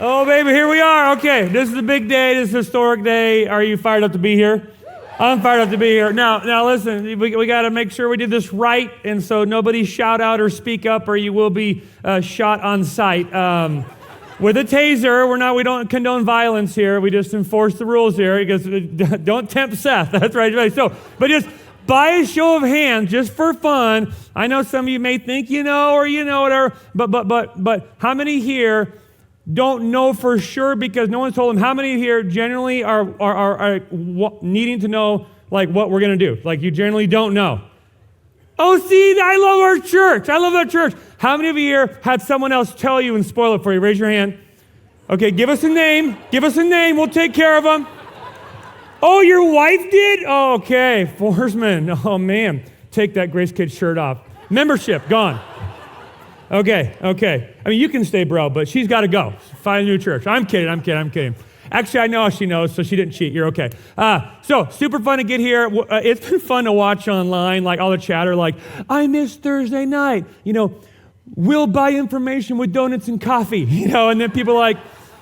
Oh, baby, here we are. Okay, this is a big day. This is a historic day. Are you fired up to be here? I'm fired up to be here. Now listen, we got to make sure we do this right, and so nobody shout out or speak up, or you will be shot on sight. With a taser, we don't condone violence here. We just enforce the rules here, because don't tempt Seth. That's right. So, but just by a show of hands, just for fun, I know some of you may think you know, or you know whatever, but how many here don't know for sure because no one's told them? How many here generally are needing to know like what we're going to do? Like you generally don't know. Oh, see, I love our church. I love our church. How many of you here had someone else tell you and spoil it for you? Raise your hand. Okay, give us a name. Give us a name. We'll take care of them. Oh, your wife did? Oh, okay. Forsman. Oh, man. Take that Grace Kid shirt off. Membership, gone. Okay. I mean, you can stay, bro, but she's got to go. Find a new church. I'm kidding. Actually, I know she knows, so she didn't cheat. You're okay. So, super fun to get here. It's been fun to watch online, like all the chatter, like, I missed Thursday night. We'll buy information with donuts and coffee. And then people are like,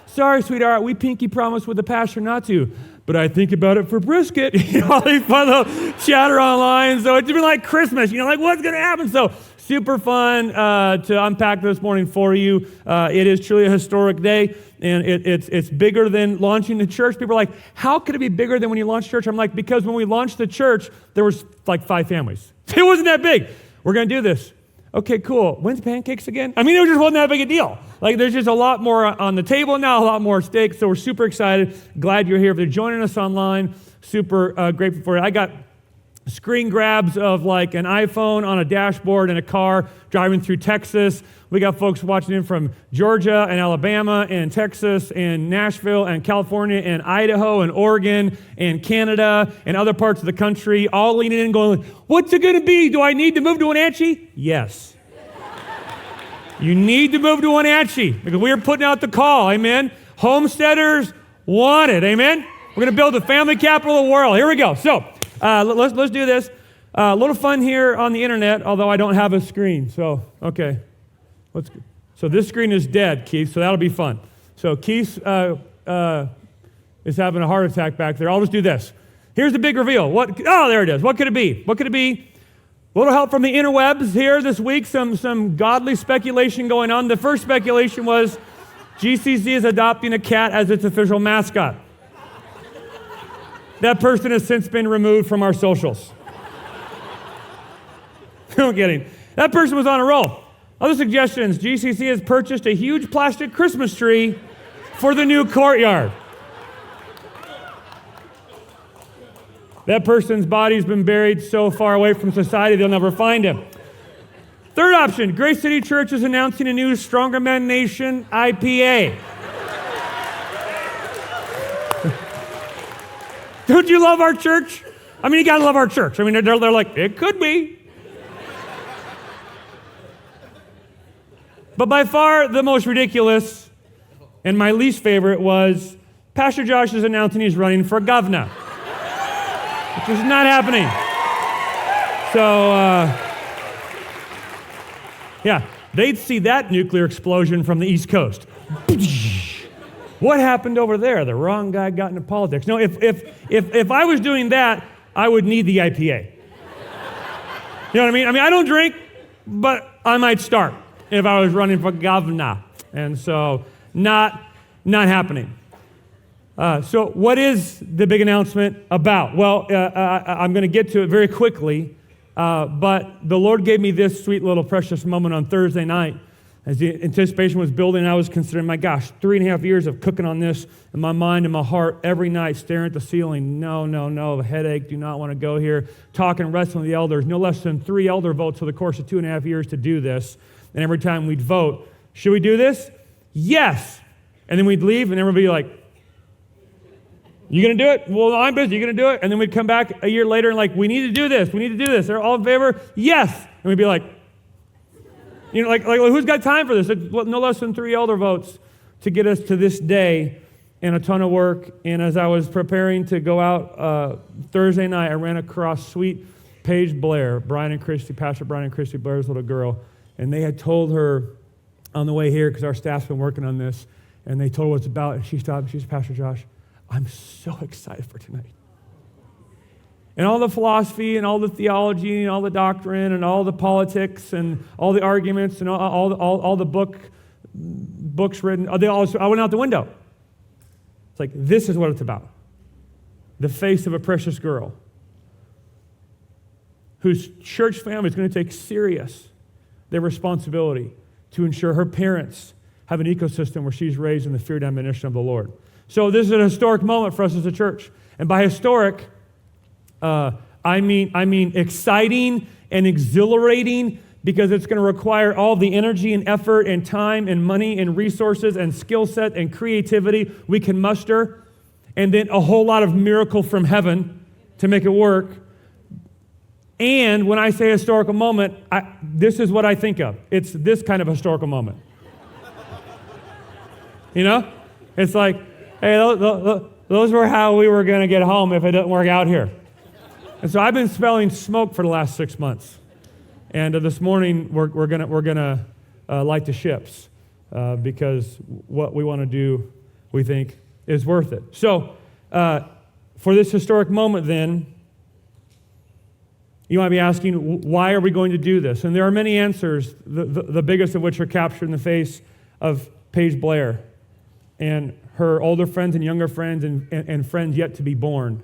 sorry, sweetheart, we pinky promised with the pastor not to. But I think about it for brisket. All these fun little chatter online. So it's been like Christmas. Like what's going to happen? So super fun to unpack this morning for you. It is truly a historic day, and it's bigger than launching the church. People are like, how could it be bigger than when you launched church? I'm like, because when we launched the church, there was like 5 families. It wasn't that big. We're going to do this. Okay, cool. When's pancakes again? I mean, it just wasn't that big a deal. Like, there's just a lot more on the table now, a lot more at stake. So we're super excited. Glad you're here. If you're joining us online, super grateful for you. I got screen grabs of like an iPhone on a dashboard in a car driving through Texas. We got folks watching in from Georgia and Alabama and Texas and Nashville and California and Idaho and Oregon and Canada and other parts of the country, all leaning in going, what's it going to be? Do I need to move to Wenatchee? Yes. You need to move to Wenatchee because we are putting out the call, amen? Homesteaders want it, amen? We're going to build the family capital of the world. Here we go. So let's do this. A little fun here on the internet, although I don't have a screen. So, okay. So this screen is dead, Keith, so that'll be fun. So Keith is having a heart attack back there. I'll just do this. Here's the big reveal. There it is. What could it be? A little help from the interwebs here this week. Some godly speculation going on. The first speculation was GCC is adopting a cat as its official mascot. That person has since been removed from our socials. No kidding. That person was on a roll. Other suggestions, GCC has purchased a huge plastic Christmas tree for the new courtyard. That person's body's been buried so far away from society they'll never find him. Third option, Grace City Church is announcing a new Stronger Men Nation IPA. Don't you love our church? I mean, you gotta love our church. I mean, they're like, it could be. But by far the most ridiculous and my least favorite was Pastor Josh is announcing he's running for governor, which is not happening. So, yeah, they'd see that nuclear explosion from the East Coast. What happened over there? The wrong guy got into politics. No, if I was doing that, I would need the IPA. You know what I mean? I mean, I don't drink, but I might start if I was running for governor. And so, not happening. So what is the big announcement about? Well, I'm going to get to it very quickly, but the Lord gave me this sweet little precious moment on Thursday night as the anticipation was building. I was considering, my gosh, 3.5 years of cooking on this in my mind and my heart every night, staring at the ceiling. No, headache, do not want to go here. Talking, wrestling with the elders. No less than 3 elder votes over the course of 2.5 years to do this. And every time we'd vote, should we do this? Yes. And then we'd leave and everybody would be like, you going to do it? Well, I'm busy. You going to do it? And then we'd come back a year later and like, we need to do this. They're all in favor? Yes. And we'd be like, like who's got time for this? No less than 3 elder votes to get us to this day and a ton of work. And as I was preparing to go out Thursday night, I ran across sweet Paige Blair, Pastor Brian and Christy Blair's little girl. And they had told her on the way here, because our staff's been working on this, And they told her what it's about, and she stopped, and she said, Pastor Josh, I'm so excited for tonight. And all the philosophy and all the theology and all the doctrine and all the politics and all the arguments and all the books written, I went out the window. It's like, this is what it's about. The face of a precious girl whose church family is going to take serious their responsibility to ensure her parents have an ecosystem where she's raised in the fear and admonition of the Lord. So this is an historic moment for us as a church. And by historic, I mean exciting and exhilarating, because it's going to require all the energy and effort and time and money and resources and skill set and creativity we can muster, and then a whole lot of miracle from heaven to make it work. And when I say historical moment, this is what I think of. It's this kind of historical moment. You know? It's like, hey, those were how we were going to get home if it didn't work out here. And so I've been smelling smoke for the last 6 months. And this morning, we're gonna light the ships because what we want to do, we think, is worth it. So for this historic moment then, you might be asking, why are we going to do this? And there are many answers, the biggest of which are captured in the face of Paige Blair and her older friends and younger friends and friends yet to be born.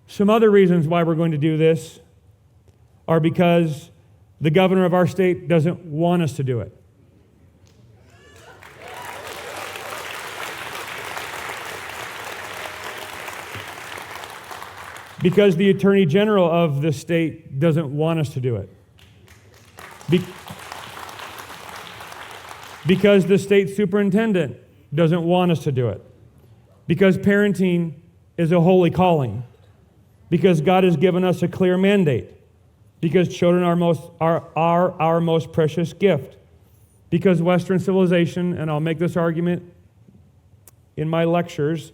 Some other reasons why we're going to do this are because the governor of our state doesn't want us to do it. Because the Attorney General of the state doesn't want us to do it. Because the state superintendent doesn't want us to do it. Because parenting is a holy calling. Because God has given us a clear mandate. Because children are our most precious gift. Because Western civilization, and I'll make this argument in my lectures,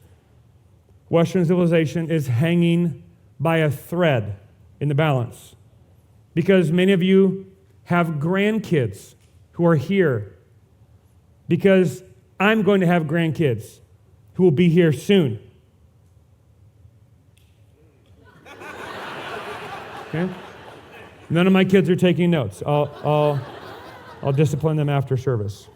Western civilization is hanging by a thread in the balance. Because many of you have grandkids who are here. Because I'm going to have grandkids who will be here soon. Okay? None of my kids are taking notes. I'll discipline them after service.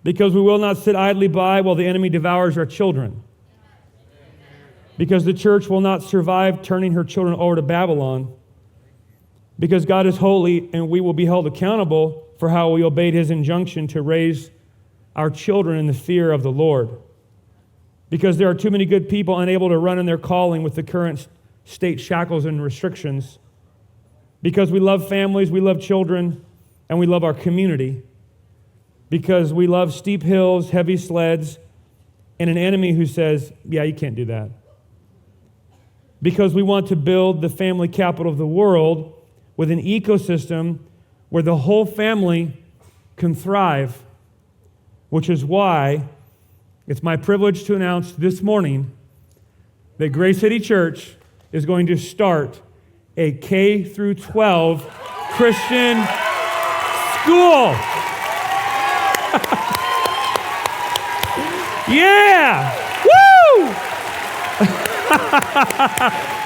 Because we will not sit idly by while the enemy devours our children. Because the church will not survive turning her children over to Babylon. Because God is holy and we will be held accountable for how we obeyed his injunction to raise our children in the fear of the Lord. Because there are too many good people unable to run in their calling with the current state shackles and restrictions. Because we love families, we love children, and we love our community. Because we love steep hills, heavy sleds, and an enemy who says, yeah, you can't do that. Because we want to build the family capital of the world with an ecosystem where the whole family can thrive, which is why it's my privilege to announce this morning that Grace City Church is going to start a K through 12 Christian school. Yeah! Woo!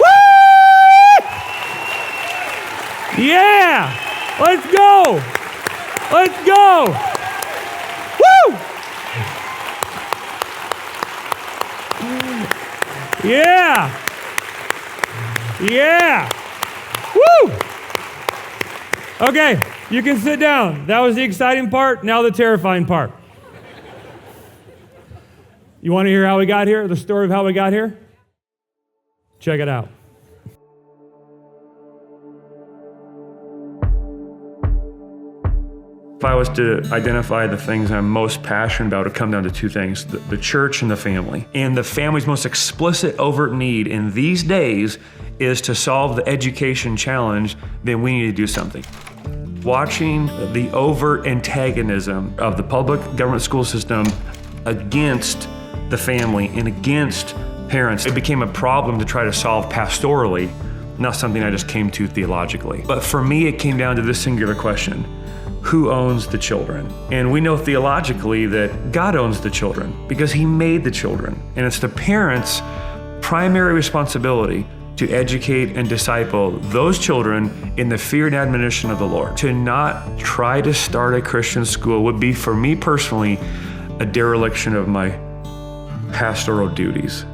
Woo! Yeah! Let's go! Let's go! Woo! Yeah! Yeah! Woo! Okay, you can sit down. That was the exciting part, now the terrifying part. You want to hear how we got here? The story of how we got here? Check it out. If I was to identify the things I'm most passionate about, it would come down to two things, the church and the family. And the family's most explicit, overt need in these days is to solve the education challenge, then we need to do something. Watching the overt antagonism of the public government school system against the family and against parents, it became a problem to try to solve pastorally not something I just came to theologically. But for me, it came down to this singular question: who owns the children? And we know theologically that God owns the children because he made the children. And it's the parents' primary responsibility to educate and disciple those children in the fear and admonition of the Lord. To not try to start a Christian school would be, for me personally, a dereliction of my pastoral duties.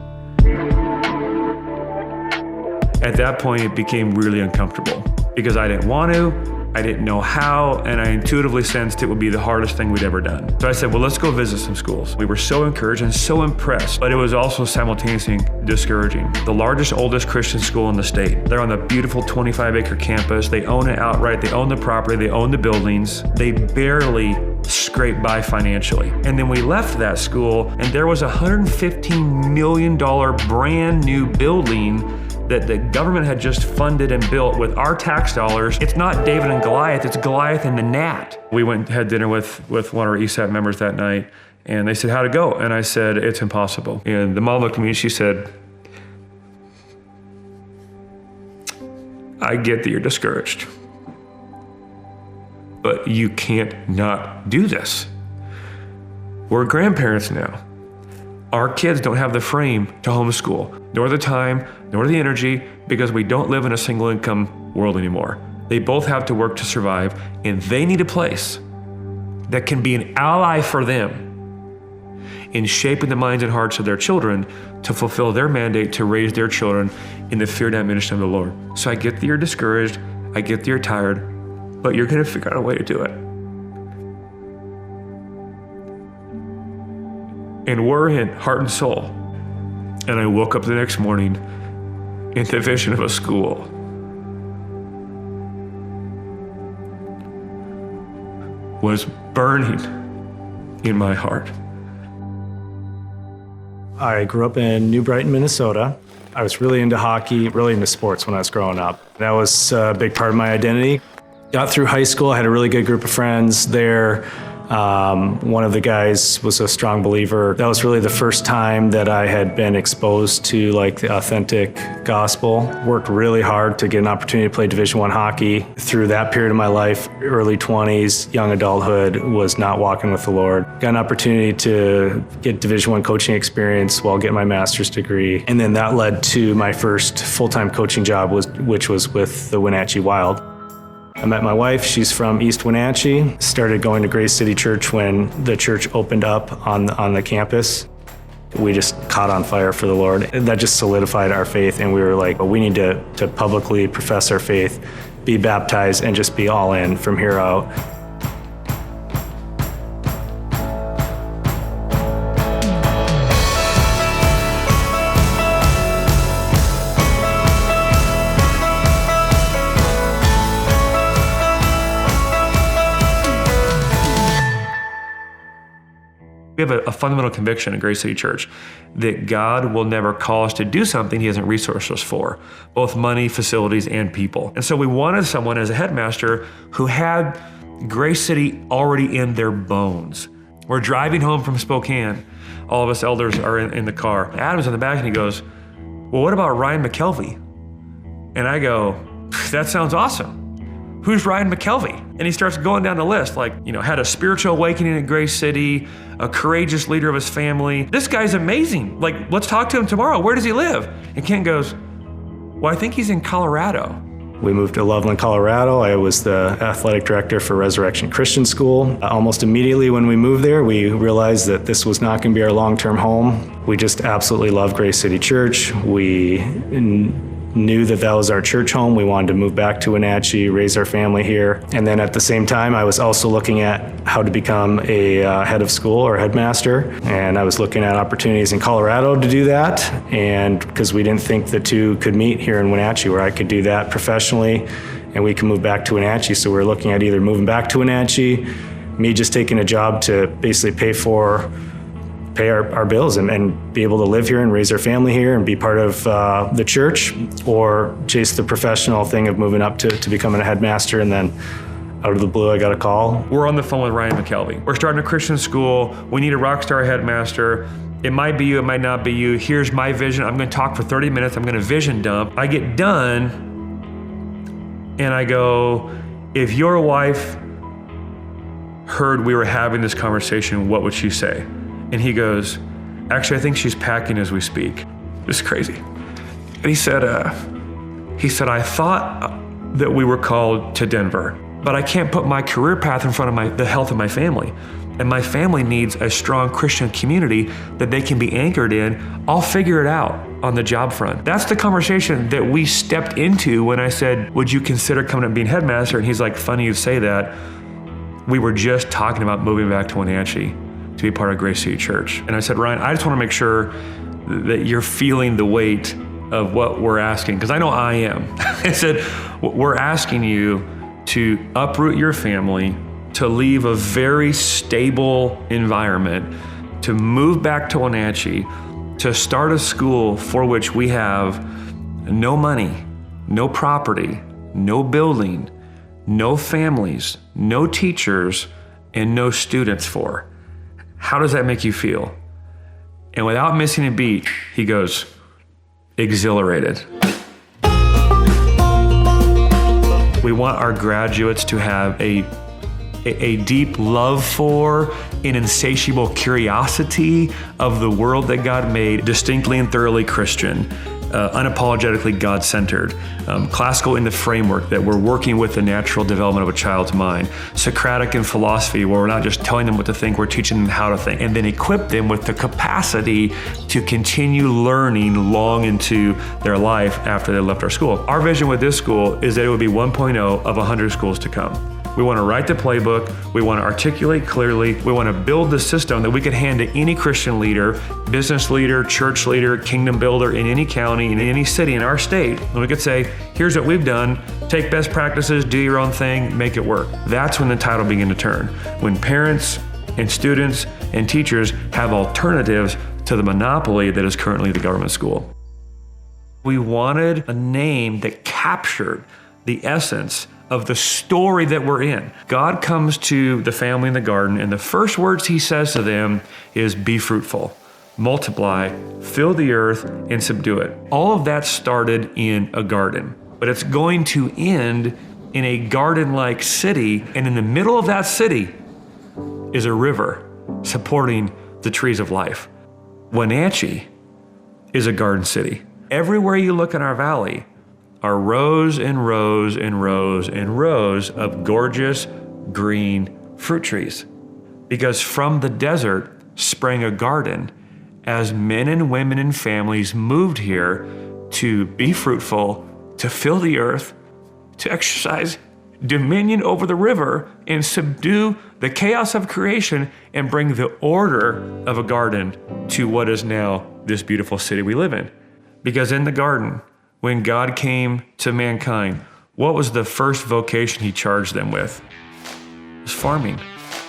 At that point, it became really uncomfortable because I didn't want to, I didn't know how, and I intuitively sensed it would be the hardest thing we'd ever done. So I said, well, let's go visit some schools. We were so encouraged and so impressed, but it was also simultaneously discouraging. The largest, oldest Christian school in the state. They're on the beautiful 25-acre campus. They own it outright. They own the property. They own the buildings. They barely scrape by financially. And then we left that school, and there was a $115 million brand new building that the government had just funded and built with our tax dollars. It's not David and Goliath, it's Goliath and the gnat. We had dinner with one of our ESAP members that night, and they said, how'd it go? And I said, it's impossible. And the mom looked at me and she said, I get that you're discouraged, but you can't not do this. We're grandparents now. Our kids don't have the frame to homeschool, nor the time, nor the energy, because we don't live in a single income world anymore. They both have to work to survive, and they need a place that can be an ally for them in shaping the minds and hearts of their children to fulfill their mandate to raise their children in the fear and admonition of the Lord. So I get that you're discouraged, I get that you're tired, but you're gonna figure out a way to do it. And we're in heart and soul. And I woke up the next morning in the vision of a school. Was burning in my heart. I grew up in New Brighton, Minnesota. I was really into hockey, really into sports when I was growing up. That was a big part of my identity. Got through high school, I had a really good group of friends there. One of the guys was a strong believer. That was really the first time that I had been exposed to like the authentic gospel. Worked really hard to get an opportunity to play Division I hockey. Through that period of my life, early 20s, young adulthood, was not walking with the Lord. Got an opportunity to get Division I coaching experience while getting my master's degree. And then that led to my first full-time coaching job, which was with the Wenatchee Wild. I met my wife, she's from East Wenatchee. Started going to Grace City Church when the church opened up on the campus. We just caught on fire for the Lord. That just solidified our faith, and we were like, well, we need to publicly profess our faith, be baptized, and just be all in from here out. We have a fundamental conviction at Grace City Church that God will never call us to do something he hasn't resourced us for, both money, facilities, and people. And so we wanted someone as a headmaster who had Grace City already in their bones. We're driving home from Spokane. All of us elders are in the car. Adam's in the back and he goes, well, what about Ryan McKelvey? And I go, that sounds awesome. Who's Ryan McKelvey? And he starts going down the list, like, had a spiritual awakening at Grace City, a courageous leader of his family. This guy's amazing. Like, let's talk to him tomorrow. Where does he live? And Ken goes, well, I think he's in Colorado. We moved to Loveland, Colorado. I was the athletic director for Resurrection Christian School. Almost immediately when we moved there, we realized that this was not going to be our long-term home. We just absolutely love Grace City Church. We knew that was our church home. We wanted to move back to Wenatchee, raise our family here. And then at the same time, I was also looking at how to become a head of school or headmaster. And I was looking at opportunities in Colorado to do that. And because we didn't think the two could meet here in Wenatchee, where I could do that professionally and we can move back to Wenatchee. So we're looking at either moving back to Wenatchee, me just taking a job to basically pay our bills and be able to live here and raise our family here and be part of the church, or chase the professional thing of moving up to becoming a headmaster. And then out of the blue, I got a call. We're on the phone with Ryan McKelvey. We're starting a Christian school. We need a rock star headmaster. It might be you, it might not be you. Here's my vision. I'm going to talk for 30 minutes. I'm going to vision dump. I get done, And I go, if your wife heard we were having this conversation, what would she say? And he goes, actually, I think she's packing as we speak. It's crazy. And he said, I thought that we were called to Denver, but I can't put my career path in front of the health of my family. And my family needs a strong Christian community that they can be anchored in. I'll figure it out on the job front. That's the conversation that we stepped into when I said, would you consider coming up and being headmaster? And he's like, funny you say that. We were just talking about moving back to Wenatchee to be part of Grace City Church. And I said, Ryan, I just want to make sure that you're feeling the weight of what we're asking, because I know I am. I said, we're asking you to uproot your family, to leave a very stable environment, to move back to Wenatchee, to start a school for which we have no money, no property, no building, no families, no teachers, and no students for. How does that make you feel? And without missing a beat, he goes, exhilarated. We want our graduates to have a deep love for, an insatiable curiosity of the world that God made, distinctly and thoroughly Christian, unapologetically God-centered, classical in the framework that we're working with the natural development of a child's mind, Socratic in philosophy, where we're not just telling them what to think, we're teaching them how to think, and then equip them with the capacity to continue learning long into their life after they left our school. Our vision with this school is that it would be 1.0 of 100 schools to come. We want to write the playbook. We want to articulate clearly. We want to build the system that we could hand to any Christian leader, business leader, church leader, kingdom builder in any county, in any city in our state. And we could say, here's what we've done. Take best practices, do your own thing, make it work. That's when the tide will begin to turn. When parents and students and teachers have alternatives to the monopoly that is currently the government school. We wanted a name that captured the essence of the story that we're in. God comes to the family in the garden, and the first words he says to them is, be fruitful, multiply, fill the earth, and subdue it. All of that started in a garden, but it's going to end in a garden-like city, and in the middle of that city is a river supporting the trees of life. Wenatchee is a garden city. Everywhere you look in our valley are rows and rows and rows and rows of gorgeous green fruit trees. Because from the desert sprang a garden as men and women and families moved here to be fruitful, to fill the earth, to exercise dominion over the river and subdue the chaos of creation and bring the order of a garden to what is now this beautiful city we live in. Because in the garden, when God came to mankind, what was the first vocation he charged them with? It was farming.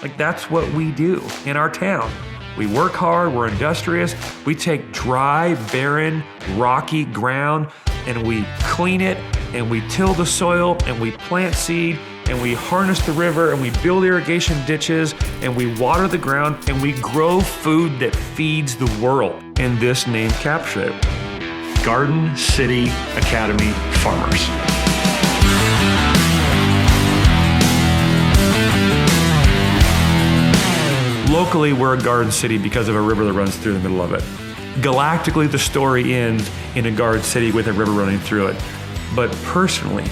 Like, that's what we do in our town. We work hard, we're industrious, we take dry, barren, rocky ground and we clean it and we till the soil and we plant seed and we harness the river and we build irrigation ditches and we water the ground and we grow food that feeds the world. And this name captured it. Garden City Academy Farmers. Locally, we're a garden city because of a river that runs through the middle of it. Galactically, the story ends in a garden city with a river running through it. But personally,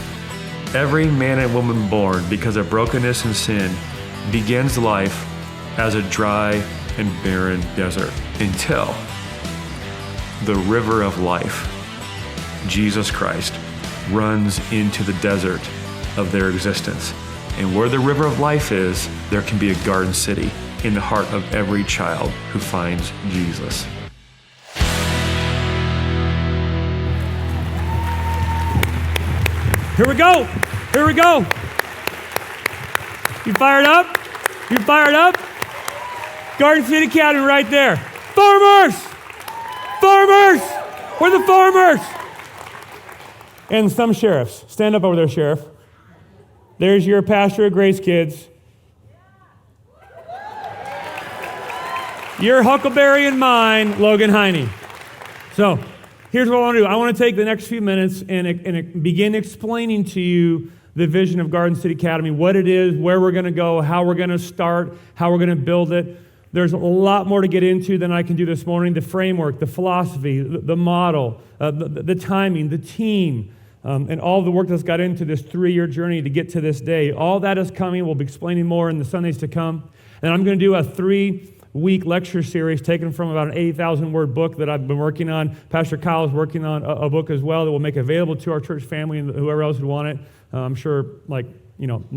every man and woman born because of brokenness and sin begins life as a dry and barren desert until the river of life, Jesus Christ, runs into the desert of their existence. And where the river of life is, there can be a garden city in the heart of every child who finds Jesus. Here we go. Here we go. You fired up? You fired up? Garden City Academy right there. Farmers! Farmers! We're the farmers! And some sheriffs. Stand up over there, Sheriff. There's your pastor of Grace Kids. Your Huckleberry and mine, Logan Heine. So, here's what I want to do. I want to take the next few minutes and begin explaining to you the vision of Garden City Academy, what it is, where we're going to go, how we're going to start, how we're going to build it. There's a lot more to get into than I can do this morning. The framework, the philosophy, the model, the timing, the team, and all the work that's got into this 3-year journey to get to this day. All that is coming. We'll be explaining more in the Sundays to come. And I'm going to do a 3-week lecture series taken from about an 80,000-word book that I've been working on. Pastor Kyle is working on a book as well that we'll make available to our church family and whoever else would want it. I'm sure, my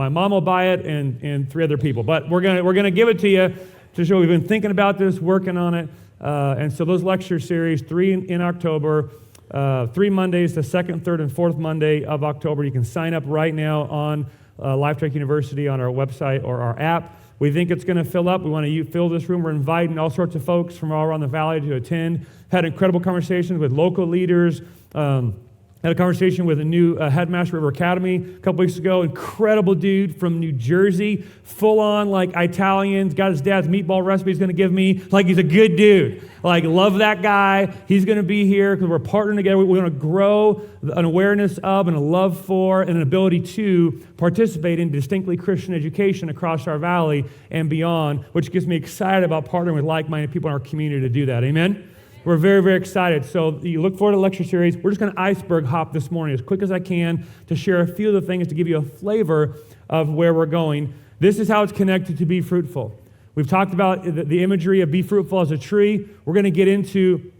mom will buy it and 3 other people. But we're gonna give it to you to show we've been thinking about this, working on it. And so those lecture series, 3 in October, 3 Mondays, the second, third, and fourth Monday of October. You can sign up right now on Lifetrack University on our website or our app. We think it's going to fill up. We want to fill this room. We're inviting all sorts of folks from all around the valley to attend. Had incredible conversations with local leaders. Had a conversation with a new headmaster of our academy a couple weeks ago. Incredible dude from New Jersey, full on Italian. Got his dad's meatball recipe he's going to give me. He's a good dude. Love that guy. He's going to be here because we're partnering together. We're going to grow an awareness of and a love for and an ability to participate in distinctly Christian education across our valley and beyond, which gets me excited about partnering with like-minded people in our community to do that. Amen? We're very, very excited. So you look forward to the lecture series. We're just going to iceberg hop this morning as quick as I can to share a few of the things to give you a flavor of where we're going. This is how it's connected to be fruitful. We've talked about the imagery of be fruitful as a tree. We're going to get into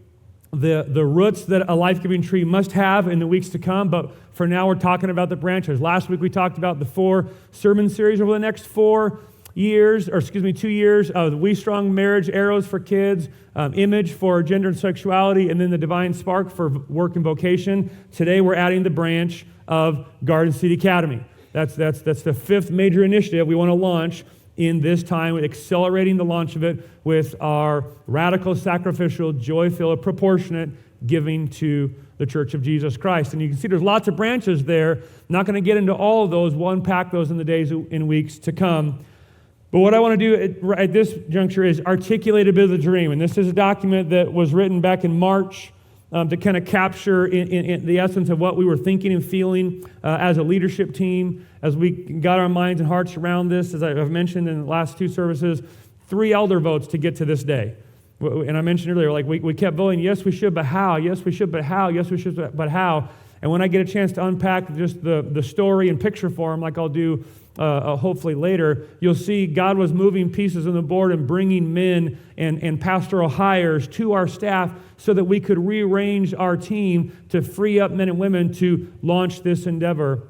the roots that a life-giving tree must have in the weeks to come, but for now we're talking about the branches. Last week we talked about the 4 sermon series over the next 2 years, of We Strong Marriage, Arrows for Kids, Image for Gender and Sexuality, and then the Divine Spark for Work and Vocation. Today we're adding the branch of Garden City Academy. That's the 5th major initiative we want to launch in this time, accelerating the launch of it with our radical, sacrificial, joy-filled, proportionate giving to the Church of Jesus Christ. And you can see there's lots of branches there. Not going to get into all of those. We'll unpack those in the days and weeks to come. But what I want to do at this juncture is articulate a bit of the dream. And this is a document that was written back in March to kind of capture in the essence of what we were thinking and feeling as a leadership team, as we got our minds and hearts around this. As I've mentioned in the last 2 services, 3 elder votes to get to this day. And I mentioned earlier, we kept voting, yes, we should, but how? Yes, we should, but how? Yes, we should, but how? And when I get a chance to unpack just the story in picture form, like I'll do hopefully later, you'll see God was moving pieces on the board and bringing men and pastoral hires to our staff so that we could rearrange our team to free up men and women to launch this endeavor.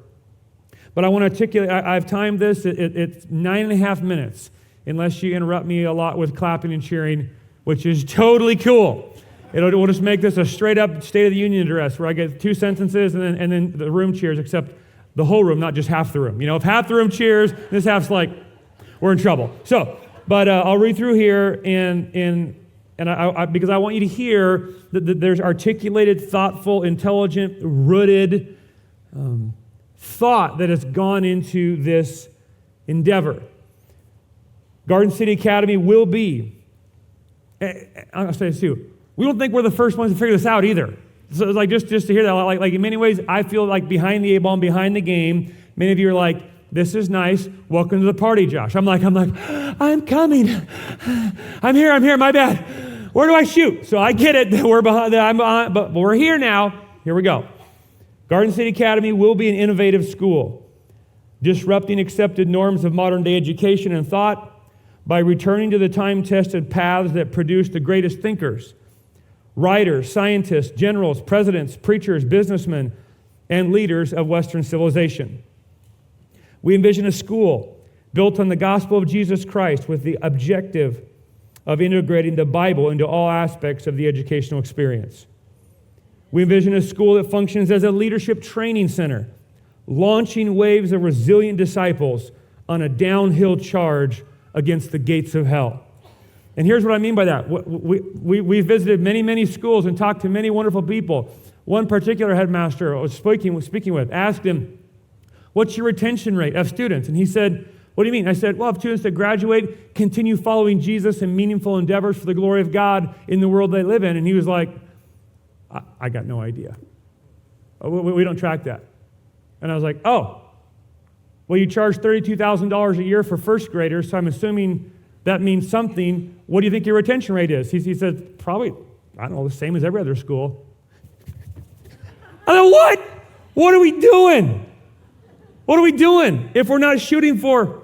But I want to articulate, I've timed this, it's 9.5 minutes, unless you interrupt me a lot with clapping and cheering, which is totally cool. We'll just make this a straight up State of the Union address where I get 2 sentences and then the room cheers, except the whole room, not just half the room. If half the room cheers, this half's we're in trouble. So, but I'll read through here and I because I want you to hear that there's articulated, thoughtful, intelligent, rooted thought that has gone into this endeavor. Garden City Academy will be, I'll say this too, we don't think we're the first ones to figure this out either. So just to hear that, in many ways, I feel behind the 8 ball and behind the game. Many of you are this is nice. Welcome to the party, Josh. I'm I'm coming. I'm here. My bad. Where do I shoot? So I get it. We're behind. But we're here now. Here we go. Garden City Academy will be an innovative school, disrupting accepted norms of modern day education and thought by returning to the time-tested paths that produce the greatest thinkers, writers, scientists, generals, presidents, preachers, businessmen, and leaders of Western civilization. We envision a school built on the gospel of Jesus Christ with the objective of integrating the Bible into all aspects of the educational experience. We envision a school that functions as a leadership training center, launching waves of resilient disciples on a downhill charge against the gates of hell. And here's what I mean by that. We visited many schools and talked to many wonderful people. One particular headmaster I was speaking with asked him, what's your retention rate of students? And he said, what do you mean? I said, well, if students that graduate continue following Jesus in meaningful endeavors for the glory of God in the world they live in. And he was like, I got no idea. We don't track that. And I was like, oh, Well, you charge $32,000 a year for first graders, so I'm assuming that means something. What do you think your retention rate is? He says, probably, I don't know, the same as every other school. I thought, what? What are we doing? What are we doing if we're not shooting for?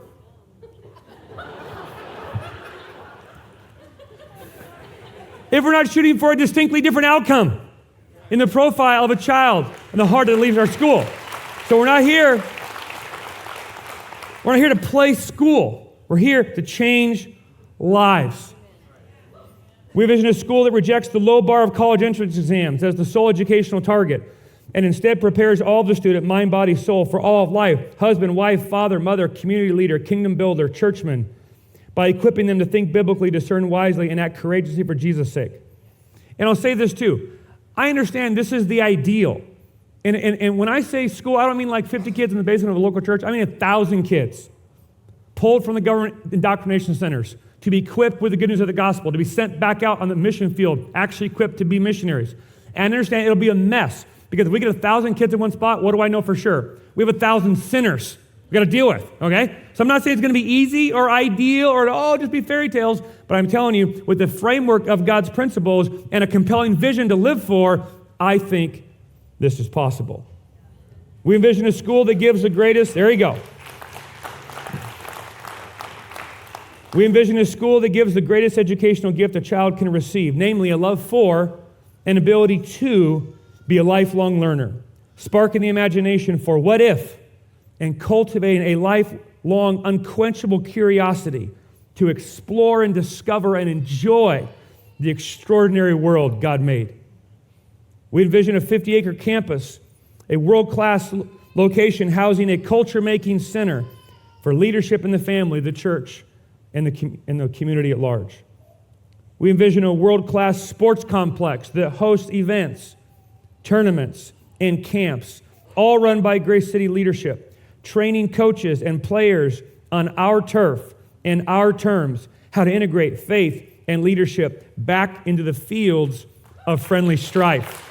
If we're not shooting for a distinctly different outcome in the profile of a child and the heart that leaves our school. So we're not here to play school. We're here to change lives. We envision a school that rejects the low bar of college entrance exams as the sole educational target and instead prepares all of the student, mind, body, soul, for all of life, husband, wife, father, mother, community leader, kingdom builder, churchman, by equipping them to think biblically, discern wisely, and act courageously for Jesus' sake. And I'll say this too. I understand this is the ideal. And when I say school, I don't mean like 50 kids in the basement of a local church. I mean 1,000 kids pulled from the government indoctrination centers to be equipped with the good news of the gospel, to be sent back out on the mission field, actually equipped to be missionaries. And I understand it'll be a mess because if we get 1,000 kids in one spot, what do I know for sure? We have 1,000 sinners we got to deal with, okay? So I'm not saying it's going to be easy or ideal or just be fairy tales, but I'm telling you, with the framework of God's principles and a compelling vision to live for, I think this is possible. We envision a school that gives the greatest, there you go. We envision a school that gives the greatest educational gift a child can receive, namely a love for and ability to be a lifelong learner, sparking the imagination for what if, and cultivating a lifelong, unquenchable curiosity to explore and discover and enjoy the extraordinary world God made. We envision a 50-acre campus, a world-class location housing a culture-making center for leadership in the family, the church, and the community at large. We envision a world-class sports complex that hosts events, tournaments, and camps, all run by Grace City leadership, training coaches and players on our turf and our terms, how to integrate faith and leadership back into the fields of friendly strife.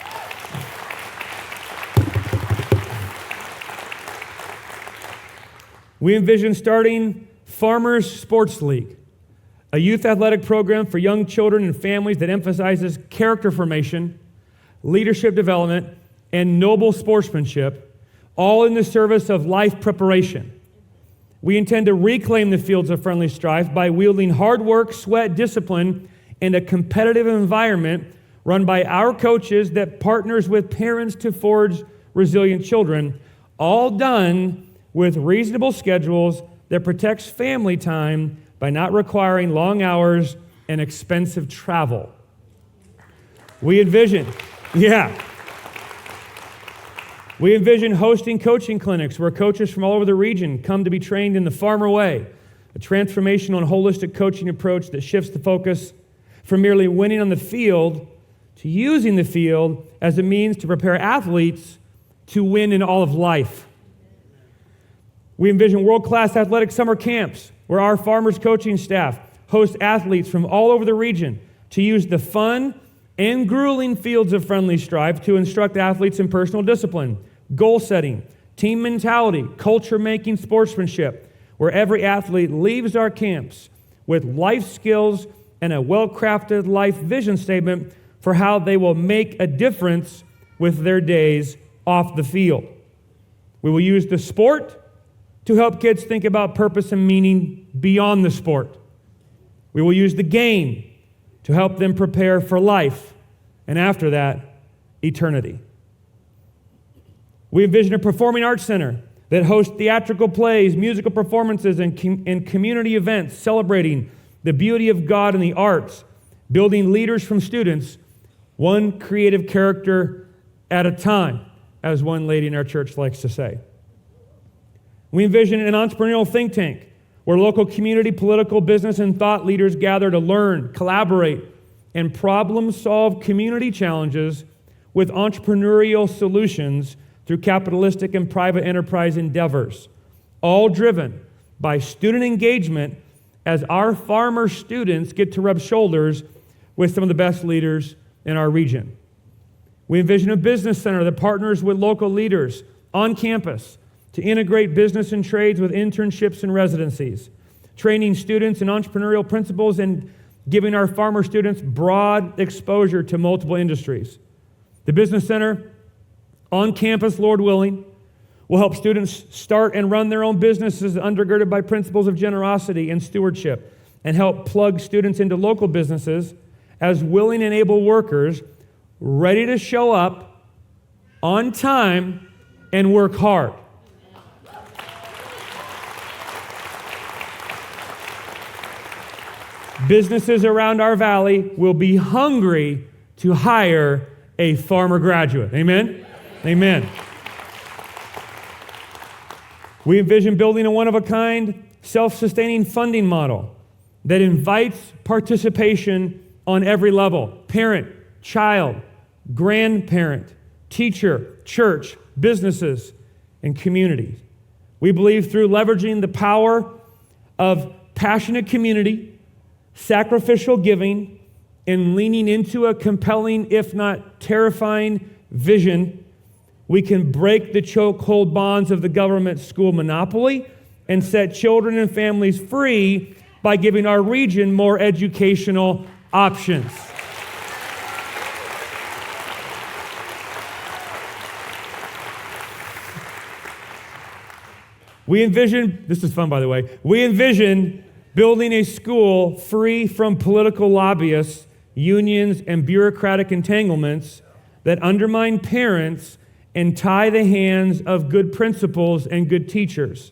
We envision starting Farmers Sports League, a youth athletic program for young children and families that emphasizes character formation, leadership development, and noble sportsmanship, all in the service of life preparation. We intend to reclaim the fields of friendly strife by wielding hard work, sweat, discipline, and a competitive environment run by our coaches that partners with parents to forge resilient children, all done with reasonable schedules that protects family time by not requiring long hours and expensive travel. We envision hosting coaching clinics where coaches from all over the region come to be trained in the farmer way, a transformational and holistic coaching approach that shifts the focus from merely winning on the field to using the field as a means to prepare athletes to win in all of life. We envision world-class athletic summer camps where our farmers coaching staff host athletes from all over the region to use the fun and grueling fields of friendly strife to instruct athletes in personal discipline, goal setting, team mentality, culture-making sportsmanship, where every athlete leaves our camps with life skills and a well-crafted life vision statement for how they will make a difference with their days off the field. We will use the sport to help kids think about purpose and meaning beyond the sport. We will use the game to help them prepare for life, and after that, eternity. We envision a performing arts center that hosts theatrical plays, musical performances, and community events celebrating the beauty of God and the arts, building leaders from students, one creative character at a time, as one lady in our church likes to say. We envision an entrepreneurial think tank where local community, political, business, and thought leaders gather to learn, collaborate, and problem-solve community challenges with entrepreneurial solutions through capitalistic and private enterprise endeavors, all driven by student engagement as our farmer students get to rub shoulders with some of the best leaders in our region. We envision a business center that partners with local leaders on campus to integrate business and trades with internships and residencies, training students in entrepreneurial principles and giving our farmer students broad exposure to multiple industries. The Business Center on campus, Lord willing, will help students start and run their own businesses undergirded by principles of generosity and stewardship, and help plug students into local businesses as willing and able workers ready to show up on time and work hard. Businesses around our valley will be hungry to hire a farmer graduate. Amen? Amen. We envision building a one-of-a-kind, self-sustaining funding model that invites participation on every level: parent, child, grandparent, teacher, church, businesses, and communities. We believe through leveraging the power of passionate community, sacrificial giving, and leaning into a compelling, if not terrifying, vision, we can break the chokehold bonds of the government school monopoly and set children and families free by giving our region more educational options. We envision, this is fun by the way, we envision building a school free from political lobbyists, unions, and bureaucratic entanglements that undermine parents and tie the hands of good principals and good teachers.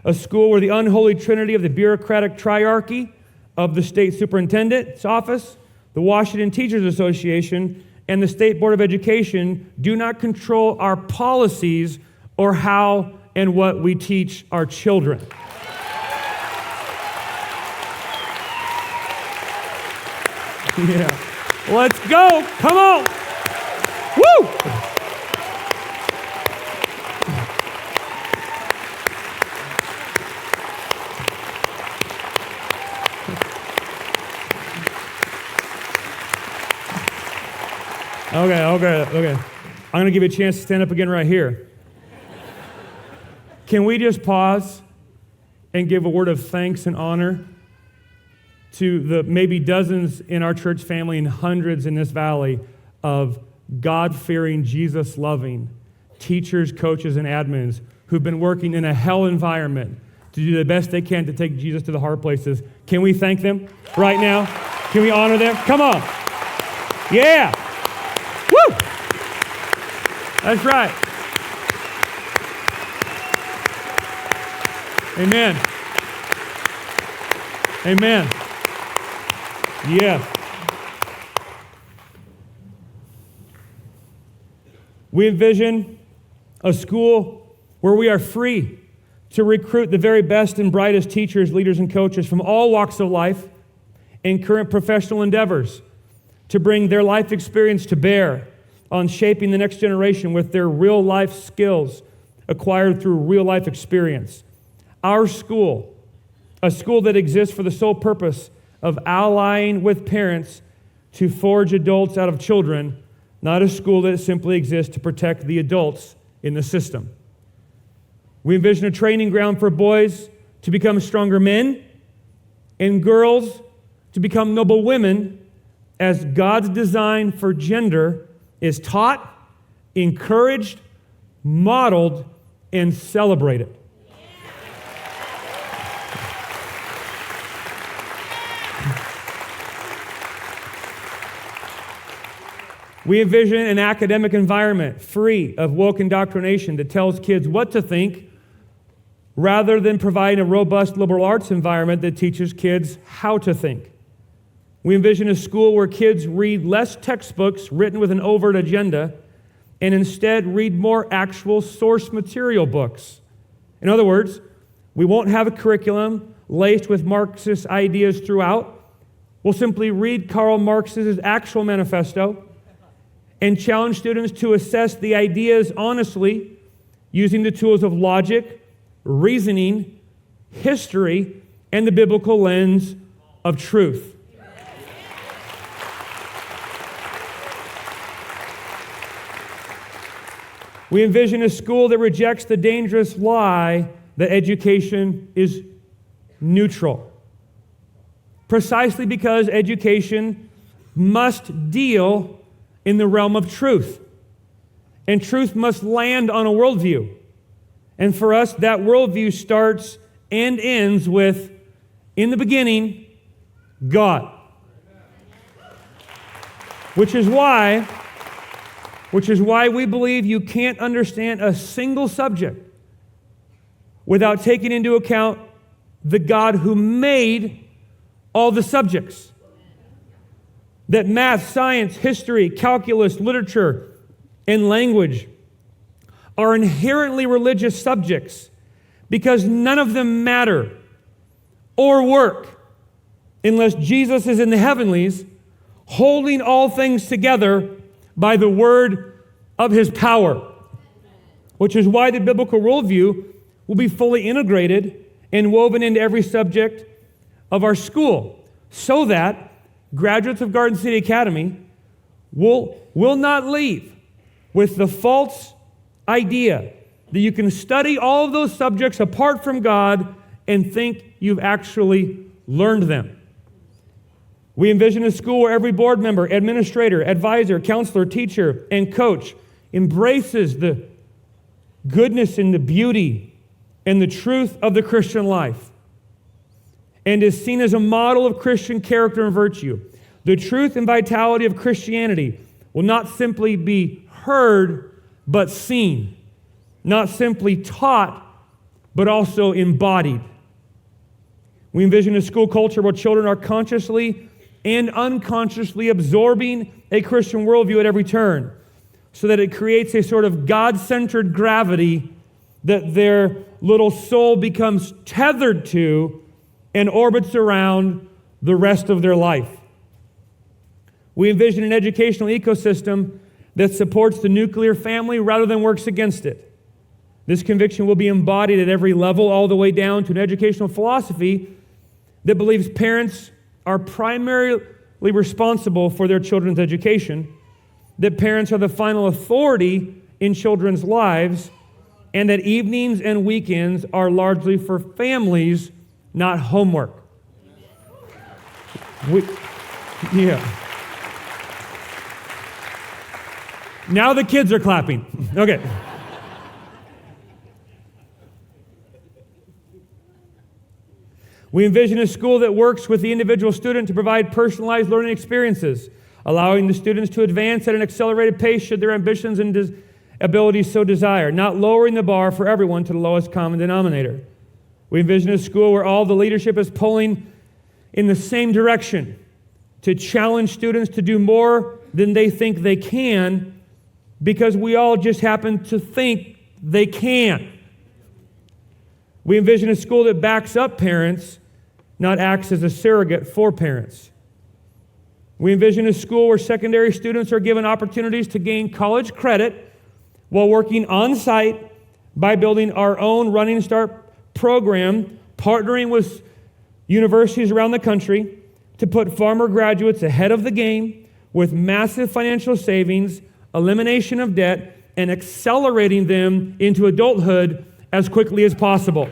A school where the unholy trinity of the bureaucratic triarchy of the state superintendent's office, the Washington Teachers Association, and the State Board of Education do not control our policies or how and what we teach our children. Yeah. Let's go. Come on. Woo! Okay. I'm going to give you a chance to stand up again right here. Can we just pause and give a word of thanks and honor to the maybe dozens in our church family and hundreds in this valley of God-fearing, Jesus-loving teachers, coaches, and admins who've been working in a hell environment to do the best they can to take Jesus to the hard places. Can we thank them right now? Can we honor them? Come on. Yeah. Woo! That's right. Amen. Amen. Yeah. We envision a school where we are free to recruit the very best and brightest teachers, leaders, and coaches from all walks of life and current professional endeavors to bring their life experience to bear on shaping the next generation with their real life skills acquired through real life experience. Our school, a school that exists for the sole purpose of allying with parents to forge adults out of children, not a school that simply exists to protect the adults in the system. We envision a training ground for boys to become stronger men and girls to become noble women as God's design for gender is taught, encouraged, modeled, and celebrated. We envision an academic environment free of woke indoctrination that tells kids what to think rather than providing a robust liberal arts environment that teaches kids how to think. We envision a school where kids read less textbooks written with an overt agenda and instead read more actual source material books. In other words, we won't have a curriculum laced with Marxist ideas throughout. We'll simply read Karl Marx's actual manifesto and challenge students to assess the ideas honestly using the tools of logic, reasoning, history, and the biblical lens of truth. We envision a school that rejects the dangerous lie that education is neutral. Precisely because education must deal in the realm of truth. And truth must land on a worldview. And for us, that worldview starts and ends with, in the beginning, God. Which is why we believe you can't understand a single subject without taking into account the God who made all the subjects. That math, science, history, calculus, literature, and language are inherently religious subjects because none of them matter or work unless Jesus is in the heavenlies, holding all things together by the word of his power. Which is why the biblical worldview will be fully integrated and woven into every subject of our school, so that graduates of Garden City Academy will not leave with the false idea that you can study all of those subjects apart from God and think you've actually learned them. We envision a school where every board member, administrator, advisor, counselor, teacher, and coach embraces the goodness and the beauty and the truth of the Christian life and is seen as a model of Christian character and virtue. The truth and vitality of Christianity will not simply be heard, but seen. Not simply taught, but also embodied. We envision a school culture where children are consciously and unconsciously absorbing a Christian worldview at every turn, so that it creates a sort of God-centered gravity that their little soul becomes tethered to and orbits around the rest of their life. We envision an educational ecosystem that supports the nuclear family rather than works against it. This conviction will be embodied at every level, all the way down to an educational philosophy that believes parents are primarily responsible for their children's education, that parents are the final authority in children's lives, and that evenings and weekends are largely for families, not homework. Now the kids are clapping. Okay. We envision a school that works with the individual student to provide personalized learning experiences, allowing the students to advance at an accelerated pace should their ambitions and abilities so desire, not lowering the bar for everyone to the lowest common denominator. We envision a school where all the leadership is pulling in the same direction to challenge students to do more than they think they can, because we all just happen to think they can. We envision a school that backs up parents, not acts as a surrogate for parents. We envision a school where secondary students are given opportunities to gain college credit while working on site by building our own Running Start program, partnering with universities around the country to put farmer graduates ahead of the game with massive financial savings, elimination of debt, and accelerating them into adulthood as quickly as possible.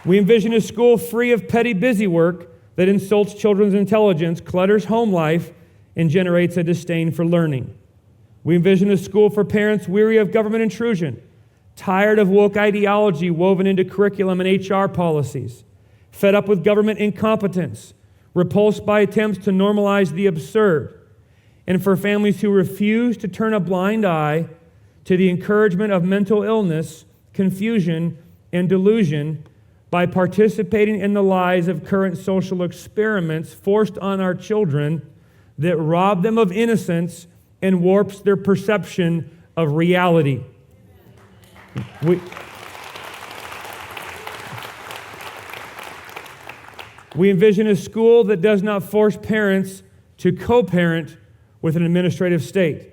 We envision a school free of petty busy work that insults children's intelligence, clutters home life, and generates a disdain for learning. We envision a school for parents weary of government intrusion, tired of woke ideology woven into curriculum and HR policies, fed up with government incompetence, repulsed by attempts to normalize the absurd, and for families who refuse to turn a blind eye to the encouragement of mental illness, confusion, and delusion by participating in the lies of current social experiments forced on our children that rob them of innocence and warps their perception of reality. We envision a school that does not force parents to co-parent with an administrative state.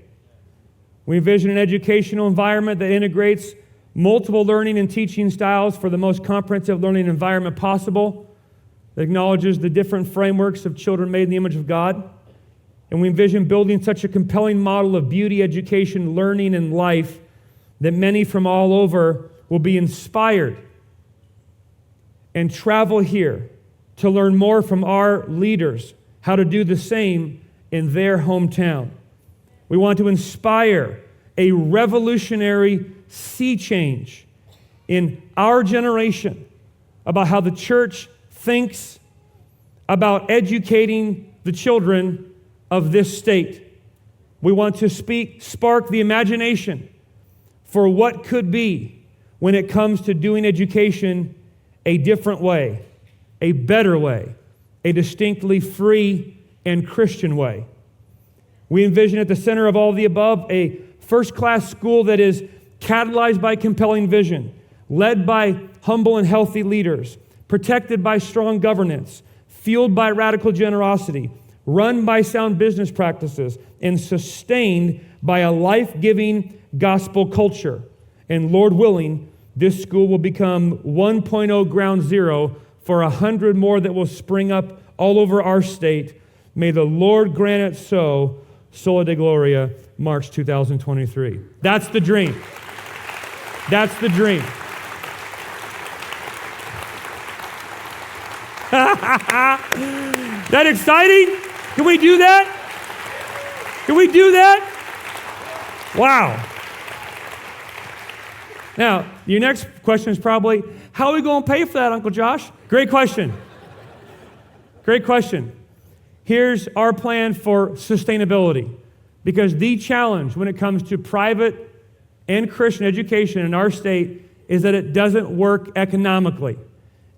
We envision an educational environment that integrates multiple learning and teaching styles for the most comprehensive learning environment possible, that acknowledges the different frameworks of children made in the image of God, And we envision building such a compelling model of beauty, education, learning, and life that many from all over will be inspired and travel here to learn more from our leaders how to do the same in their hometown. We want to inspire a revolutionary sea change in our generation about how the church thinks about educating the children of this state. We want to spark the imagination for what could be when it comes to doing education a different way, a better way, a distinctly free and Christian way. We envision at the center of all of the above a first-class school that is catalyzed by compelling vision, led by humble and healthy leaders, protected by strong governance, fueled by radical generosity, run by sound business practices, and sustained by a life-giving gospel culture. And Lord willing, this school will become 1.0 ground zero for 100 more that will spring up all over our state. May the Lord grant it so. Sola de Gloria, March 2023. That's the dream. That's the dream. That exciting? Can we do that? Can we do that? Wow. Now, your next question is probably, how are we going to pay for that, Uncle Josh? Great question. Great question. Here's our plan for sustainability, because the challenge when it comes to private and Christian education in our state is that it doesn't work economically.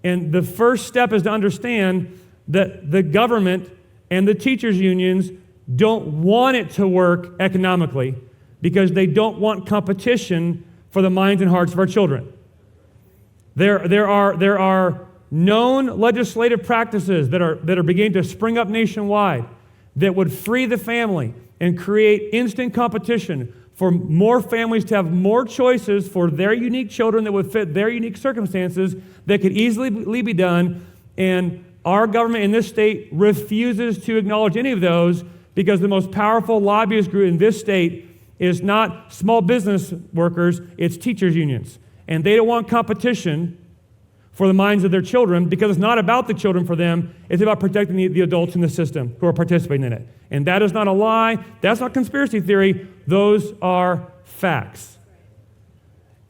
And the first step is to understand that the government and the teachers' unions don't want it to work economically because they don't want competition for the minds and hearts of our children. There are known legislative practices that are beginning to spring up nationwide that would free the family and create instant competition for more families to have more choices for their unique children that would fit their unique circumstances that could easily be done. And our government in this state refuses to acknowledge any of those because the most powerful lobbyist group in this state is not small business workers, it's teachers' unions. And they don't want competition for the minds of their children because it's not about the children for them, it's about protecting the adults in the system who are participating in it. And that is not a lie, that's not conspiracy theory, those are facts.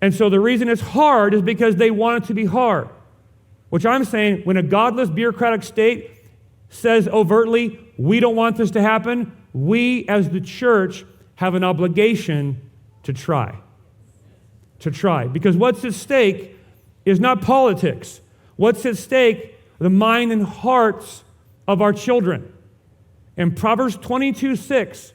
And so the reason it's hard is because they want it to be hard. Which I'm saying, when a godless bureaucratic state says overtly, we don't want this to happen, we as the church have an obligation to try. To try. Because what's at stake is not politics. What's at stake? The mind and hearts of our children. And Proverbs 22:6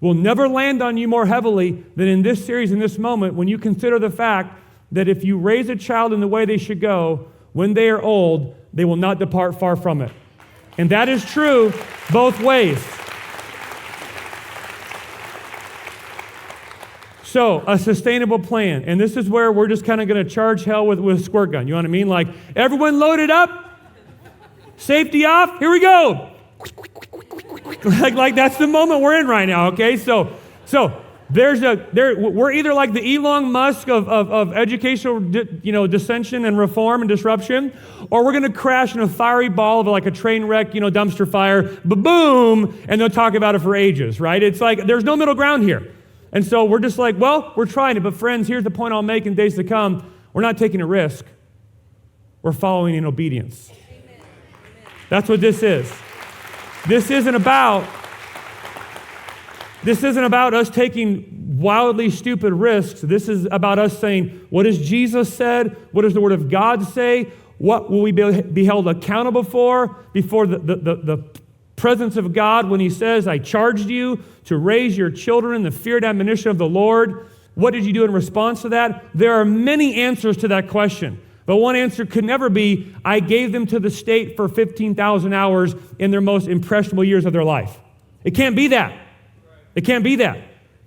will never land on you more heavily than in this series, in this moment, when you consider the fact that if you raise a child in the way they should go, when they are old, they will not depart far from it. And that is true both ways. So, a sustainable plan. And this is where we're just kind of going to charge hell with a squirt gun. You know what I mean? Like, everyone loaded up, safety off, here we go. like that's the moment we're in right now, okay? So we're either like the Elon Musk of educational dissension and reform and disruption, or we're going to crash in a fiery ball of like a train wreck, dumpster fire, ba-boom, and they'll talk about it for ages, right? It's like there's no middle ground here. And so we're just like, well, we're trying it. But friends, here's the point I'll make in days to come. We're not taking a risk. We're following in obedience. Amen. That's what this is. This isn't about us taking wildly stupid risks. This is about us saying, what has Jesus said? What does the Word of God say? What will we be held accountable for before the presence of God when He says, I charged you to raise your children in the fear and admonition of the Lord? What did you do in response to that? There are many answers to that question. But one answer could never be, I gave them to the state for 15,000 hours in their most impressionable years of their life. It can't be that. It can't be that.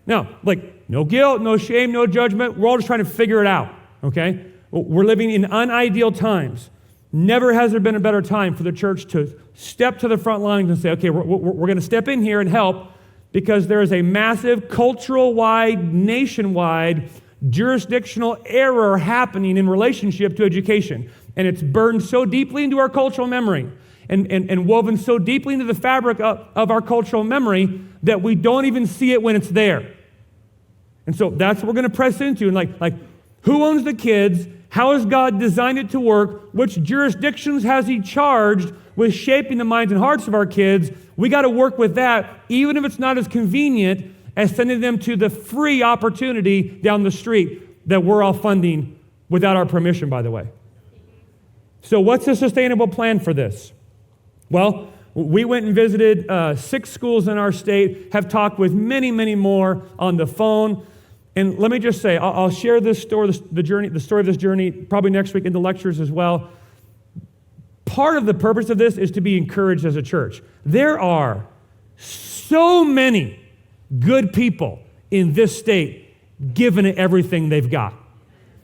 No, like no guilt, no shame, no judgment. We're all just trying to figure it out, okay? We're living in unideal times. Never has there been a better time for the church to step to the front lines and say, okay, we're going to step in here and help, because there is a massive cultural-wide, nationwide, jurisdictional error happening in relationship to education. And it's burned so deeply into our cultural memory and woven so deeply into the fabric of our cultural memory that we don't even see it when it's there. And so that's what we're going to press into. And like, who owns the kids? How has God designed it to work? Which jurisdictions has He charged with shaping the minds and hearts of our kids? We got to work with that, even if it's not as convenient as sending them to the free opportunity down the street that we're all funding without our permission, by the way. So what's the sustainable plan for this? Well, we went and visited 6 schools in our state, have talked with many, many more on the phone. And let me just say, I'll share this story, the story of this journey, probably next week in the lectures as well. Part of the purpose of this is to be encouraged as a church. There are so many good people in this state giving it everything they've got.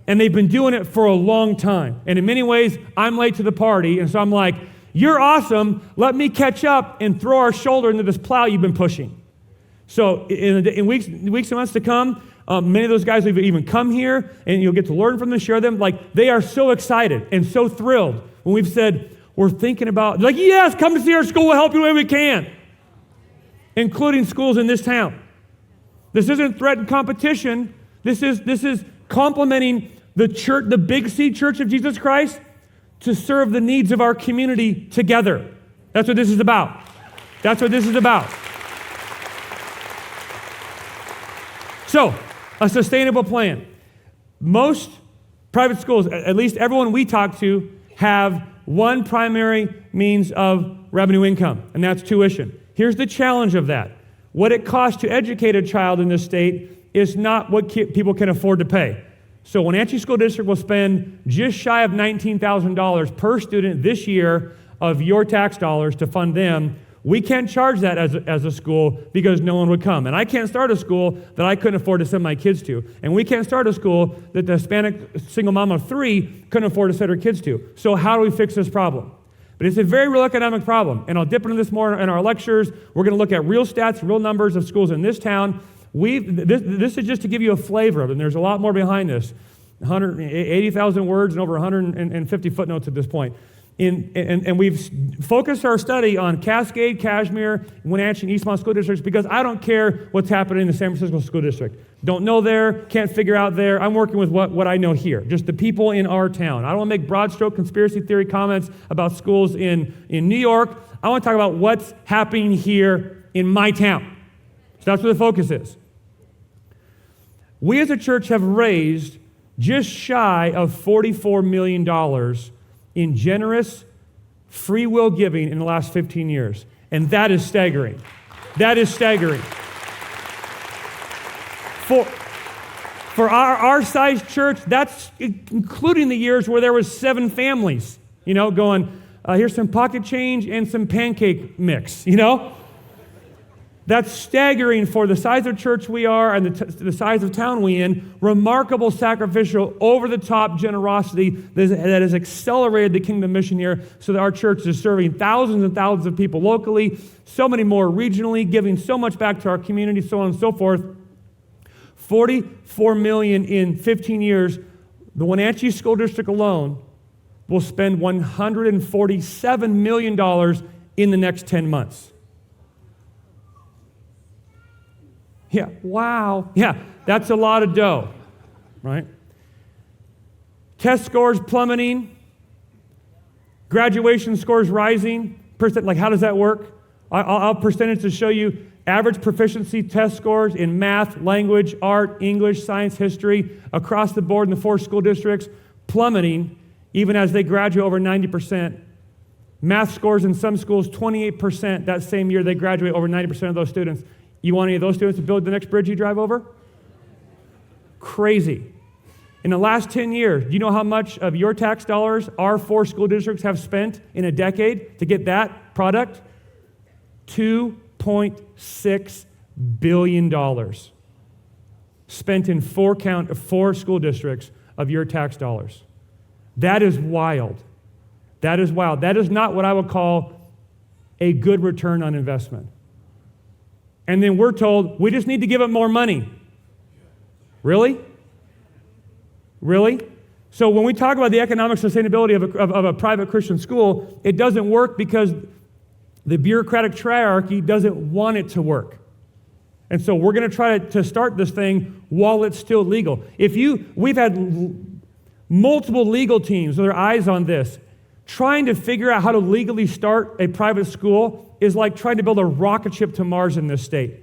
And they've been doing it for a long time. And in many ways, I'm late to the party, and so I'm like, you're awesome, let me catch up and throw our shoulder into this plow you've been pushing. So in weeks and months to come, many of those guys will even come here, and you'll get to learn from them, share them. Like, they are so excited and so thrilled when we've said, we're thinking about, like, yes, come to see our school, we'll help you the way we can, including schools in this town. This isn't threat and competition. This is complementing the church, the Big C Church of Jesus Christ, to serve the needs of our community together. That's what this is about. That's what this is about. So, a sustainable plan. Most private schools, at least everyone we talk to, have one primary means of revenue income, and that's tuition. Here's the challenge of that. What it costs to educate a child in this state is not what people can afford to pay. So Wenatchee School District will spend just shy of $19,000 per student this year of your tax dollars to fund them. We can't charge that as a school because no one would come. And I can't start a school that I couldn't afford to send my kids to. And we can't start a school that the Hispanic single mom of 3 couldn't afford to send her kids to. So how do we fix this problem? But it's a very real economic problem. And I'll dip into this more in our lectures. We're going to look at real stats, real numbers of schools in this town. This is just to give you a flavor of it, and there's a lot more behind this. 180,000 words and over 150 footnotes at this point. And we've focused our study on Cascade, Kashmir, Wenatchee, and Eastmont school districts because I don't care what's happening in the San Francisco school district. Don't know there, can't figure out there. I'm working with what I know here, just the people in our town. I don't want to make broad stroke conspiracy theory comments about schools in New York. I want to talk about what's happening here in my town. So that's where the focus is. We as a church have raised just shy of $44 million in generous free will giving in the last 15 years. And that is staggering. That is staggering. For our size church, that's including the years where there was 7 families, going, here's some pocket change and some pancake mix, That's staggering for the size of church we are and the size of town we in. Remarkable, sacrificial, over-the-top generosity that has accelerated the kingdom mission here so that our church is serving thousands and thousands of people locally, so many more regionally, giving so much back to our community, so on and so forth. $44 million in 15 years. The Wenatchee School District alone will spend $147 million in the next 10 months. Yeah, wow. Yeah, that's a lot of dough, right? Test scores plummeting, graduation scores rising. How does that work? I'll percentage to show you average proficiency test scores in math, language, art, English, science, history, across the board in the 4 school districts, plummeting even as they graduate over 90%. Math scores in some schools, 28% that same year they graduate over 90% of those students. You want any of those students to build the next bridge you drive over? Crazy. In the last 10 years, do you know how much of your tax dollars our 4 school districts have spent in a decade to get that product? $2.6 billion spent in 4 school districts of your tax dollars. That is wild. That is wild. That is not what I would call a good return on investment. And then we're told we just need to give it more money. Really? Really? So when we talk about the economic sustainability of a private Christian school, it doesn't work because the bureaucratic triarchy doesn't want it to work. And so we're going to try to start this thing while it's still legal. We've had multiple legal teams with their eyes on this. Trying to figure out how to legally start a private school is like trying to build a rocket ship to Mars in this state.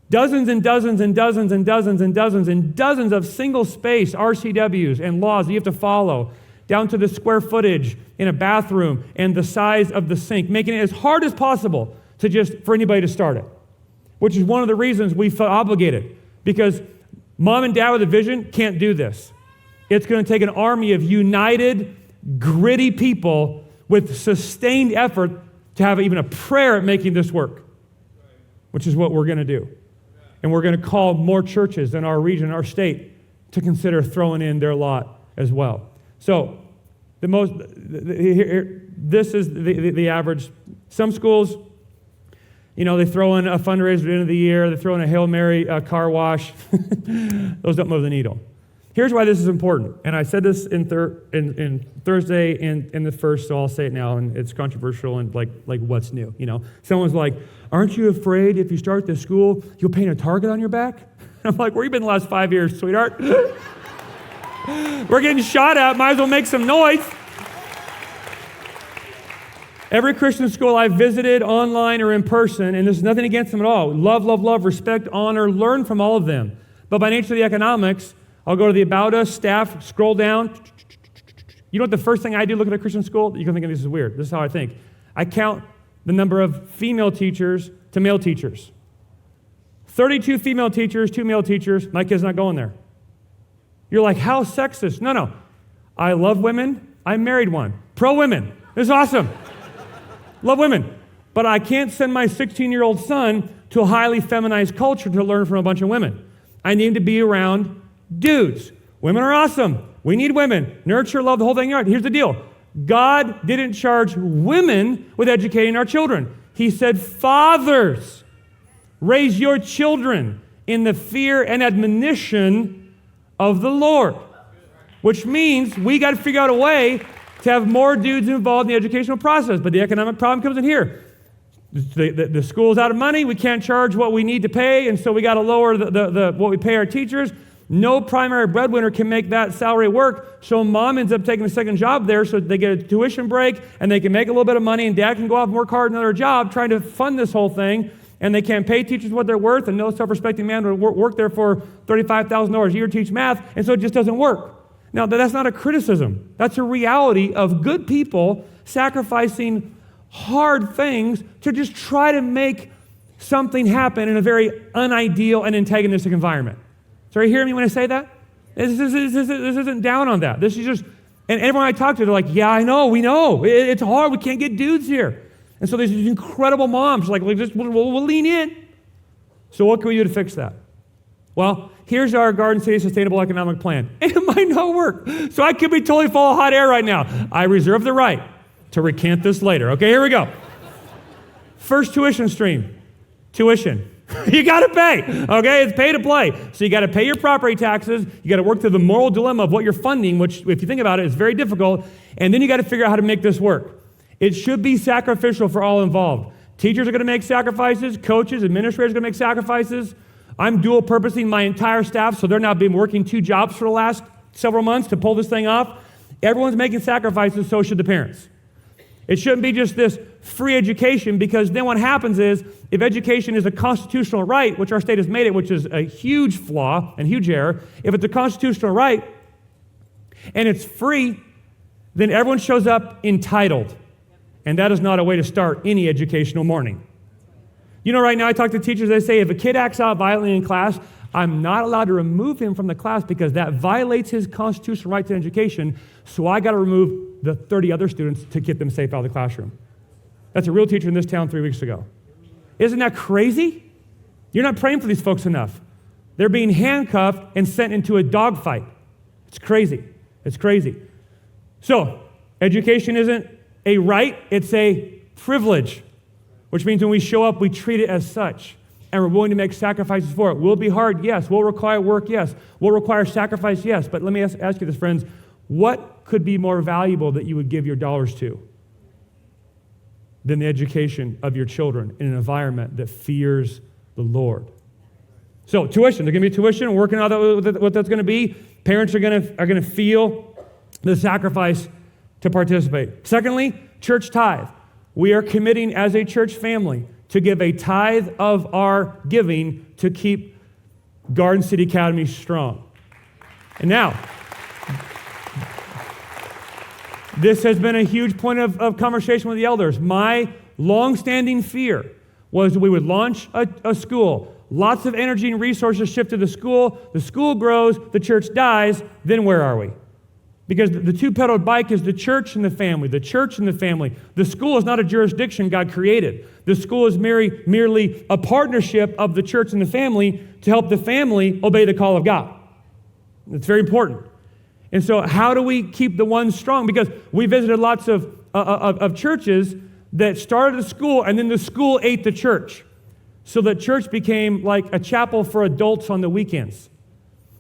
Dozens and dozens and dozens and dozens and dozens and dozens of single-space RCWs and laws that you have to follow, down to the square footage in a bathroom and the size of the sink, making it as hard as possible for anybody to start it, which is one of the reasons we felt obligated, because mom and dad with a vision can't do this. It's going to take an army of united, gritty people with sustained effort to have even a prayer at making this work, which is what we're going to do. And we're going to call more churches in our region, our state, to consider throwing in their lot as well. So this is the average. Some schools, they throw in a fundraiser at the end of the year. They throw in a Hail Mary car wash. Those don't move the needle. Here's why this is important. And I said this in Thursday in the first, so I'll say it now, and it's controversial and like what's new, Someone's like, aren't you afraid if you start this school, you'll paint a target on your back? I'm like, where you been the last 5 years, sweetheart? We're getting shot at, might as well make some noise. Every Christian school I've visited online or in person, and there's nothing against them at all. Love, love, love, respect, honor, learn from all of them. But by nature of the economics, I'll go to the About Us, staff, scroll down. You know what the first thing I do look at a Christian school? You can think this is weird. This is how I think. I count the number of female teachers to male teachers. 32 female teachers, 2 male teachers. My kid's not going there. You're like, how sexist? No. I love women. I married one. Pro women. This is awesome. Love women. But I can't send my 16-year-old son to a highly feminized culture to learn from a bunch of women. I need him to be around dudes. Women are awesome. We need women. Nurture, love, the whole thing. Here's the deal. God didn't charge women with educating our children. He said, fathers, raise your children in the fear and admonition of the Lord. Which means we got to figure out a way to have more dudes involved in the educational process. But the economic problem comes in here. The school's out of money. We can't charge what we need to pay, and so we got to lower what we pay our teachers. No primary breadwinner can make that salary work, so mom ends up taking a second job there so they get a tuition break and they can make a little bit of money, and dad can go off and work hard in another job trying to fund this whole thing, and they can't pay teachers what they're worth, and no self-respecting man would work there for $35,000 a year to teach math, and so it just doesn't work. Now, that's not a criticism. That's a reality of good people sacrificing hard things to just try to make something happen in a very unideal and antagonistic environment. So are you hearing me when I say that? This isn't down on that. This is just, and everyone I talk to, they're like, yeah, I know, we know. It's hard. We can't get dudes here. And so there's these incredible moms like we'll lean in. So what can we do to fix that? Well, here's our Garden City Sustainable Economic Plan. It might not work. So I could be totally full of hot air right now. I reserve the right to recant this later. Okay, here we go. First tuition stream, tuition. You got to pay, okay? It's pay to play. So you got to pay your property taxes. You got to work through the moral dilemma of what you're funding, which, if you think about it, is very difficult. And then you got to figure out how to make this work. It should be sacrificial for all involved. Teachers are going to make sacrifices. Coaches, administrators are going to make sacrifices. I'm dual purposing my entire staff, so they're now been working 2 jobs for the last several months to pull this thing off. Everyone's making sacrifices, so should the parents. It shouldn't be just this free education, because then what happens is, if education is a constitutional right, which our state has made it, which is a huge flaw and huge error, if it's a constitutional right and it's free, then everyone shows up entitled. And that is not a way to start any educational morning. Right now I talk to teachers, they say, if a kid acts out violently in class, I'm not allowed to remove him from the class because that violates his constitutional right to education, so I got to remove the 30 other students to get them safe out of the classroom. That's a real teacher in this town 3 weeks ago. Isn't that crazy? You're not praying for these folks enough. They're being handcuffed and sent into a dogfight. It's crazy. It's crazy. So, education isn't a right, it's a privilege, which means when we show up, we treat it as such. And we're willing to make sacrifices for it. Will it be hard? Yes. Will it require work? Yes. Will it require sacrifice? Yes. But let me ask you this, friends. What could be more valuable that you would give your dollars to than the education of your children in an environment that fears the Lord? So tuition, there's going to be tuition. We're working out what that's going to be. Parents are going to feel the sacrifice to participate. Secondly, church tithe. We are committing as a church family to give a tithe of our giving to keep Garden City Academy strong. And now, this has been a huge point of conversation with the elders. My long-standing fear was that we would launch a school, lots of energy and resources shift to the school grows, the church dies, then where are we? Because the two-pedaled bike is the church and the family, the church and the family. The school is not a jurisdiction God created. The school is merely a partnership of the church and the family to help the family obey the call of God. It's very important. And so how do we keep the one strong? Because we visited lots of churches that started a school and then the school ate the church. So that church became like a chapel for adults on the weekends.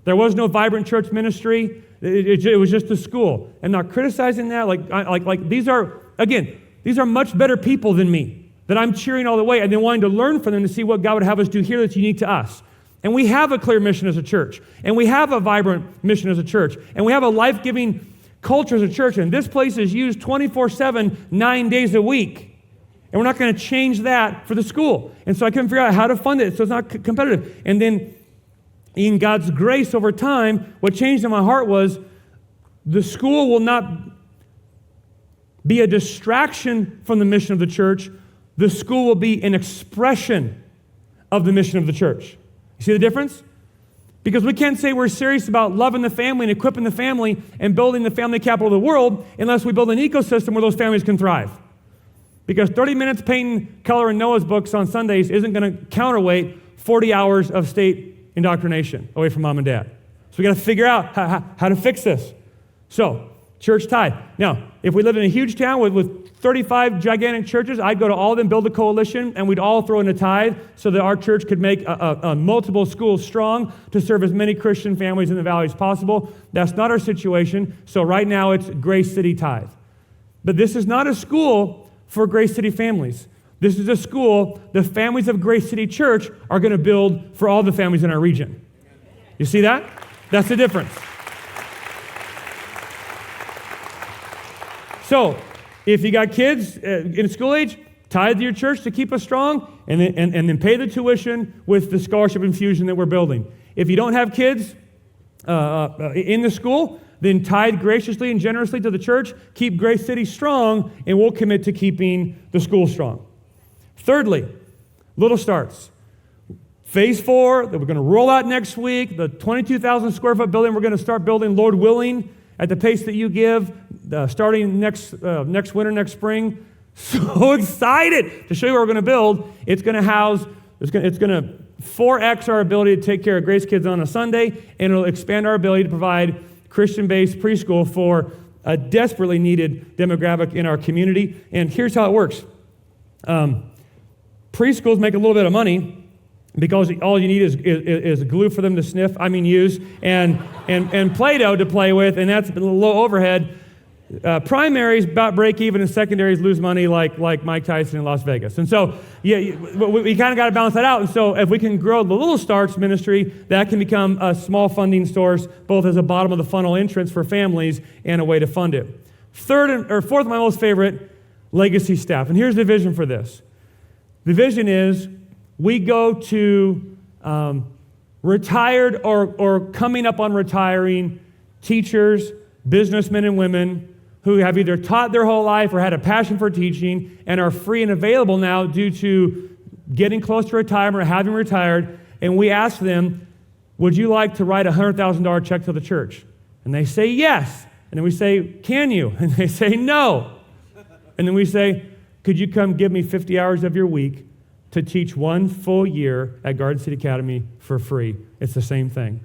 There was no vibrant church ministry. It was just a school. And not criticizing that, like these are much better people than me, that I'm cheering all the way and then wanting to learn from them to see what God would have us do here that's unique to us. And we have a clear mission as a church. And we have a vibrant mission as a church. And we have a life-giving culture as a church. And this place is used 24/7, 9 days a week. And we're not going to change that for the school. And so I couldn't figure out how to fund it so it's not competitive. And then in God's grace over time, what changed in my heart was the school will not be a distraction from the mission of the church. The school will be an expression of the mission of the church. You see the difference? Because we can't say we're serious about loving the family and equipping the family and building the family capital of the world unless we build an ecosystem where those families can thrive. Because 30 minutes painting color in Noah's books on Sundays isn't going to counterweight 40 hours of state indoctrination away from mom and dad. So we got to figure out how to fix this. So, church tithe. Now, if we lived in a huge town with 35 gigantic churches, I'd go to all of them, build a coalition, and we'd all throw in a tithe so that our church could make a multiple schools strong to serve as many Christian families in the valley as possible. That's not our situation. So right now it's Grace City tithe. But this is not a school for Grace City families. This is a school the families of Grace City Church are going to build for all the families in our region. You see that? That's the difference. So, if you got kids in school age, tithe to your church to keep us strong, and then pay the tuition with the scholarship infusion that we're building. If you don't have kids in the school, then tithe graciously and generously to the church, keep Grace City strong, and we'll commit to keeping the school strong. Thirdly, little starts. Phase 4 that we're going to roll out next week, the 22,000 square foot building we're going to start building, Lord willing, at the pace that you give, starting next winter, next spring. So excited to show you what we're going to build. It's going to 4X our ability to take care of Grace kids on a Sunday, and it'll expand our ability to provide Christian-based preschool for a desperately needed demographic in our community. And here's how it works. Preschools make a little bit of money because all you need is glue for them to use, and Play-Doh to play with, and that's a low overhead. Primaries about break even, and secondaries lose money like Mike Tyson in Las Vegas. And so we kind of got to balance that out. And so if we can grow the Little Starts ministry, that can become a small funding source, both as a bottom of the funnel entrance for families and a way to fund it. Fourth, my most favorite, legacy staff. And here's the vision for this. The vision is we go to retired or coming up on retiring teachers, businessmen and women who have either taught their whole life or had a passion for teaching and are free and available now due to getting close to retirement or having retired, and we ask them, would you like to write a $100,000 check to the church? And they say yes. And then we say, can you? And they say no. And then we say, could you come give me 50 hours of your week to teach one full year at Garden City Academy for free? It's the same thing.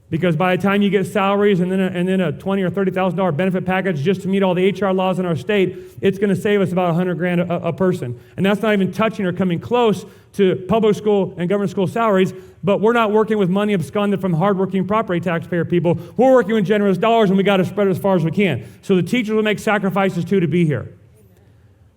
Because by the time you get salaries and then a $20,000 or $30,000 benefit package just to meet all the HR laws in our state, it's going to save us about $100,000 a person. And that's not even touching or coming close to public school and government school salaries, but we're not working with money absconded from hardworking property taxpayer people. We're working with generous dollars, and we got to spread it as far as we can. So the teachers will make sacrifices too to be here.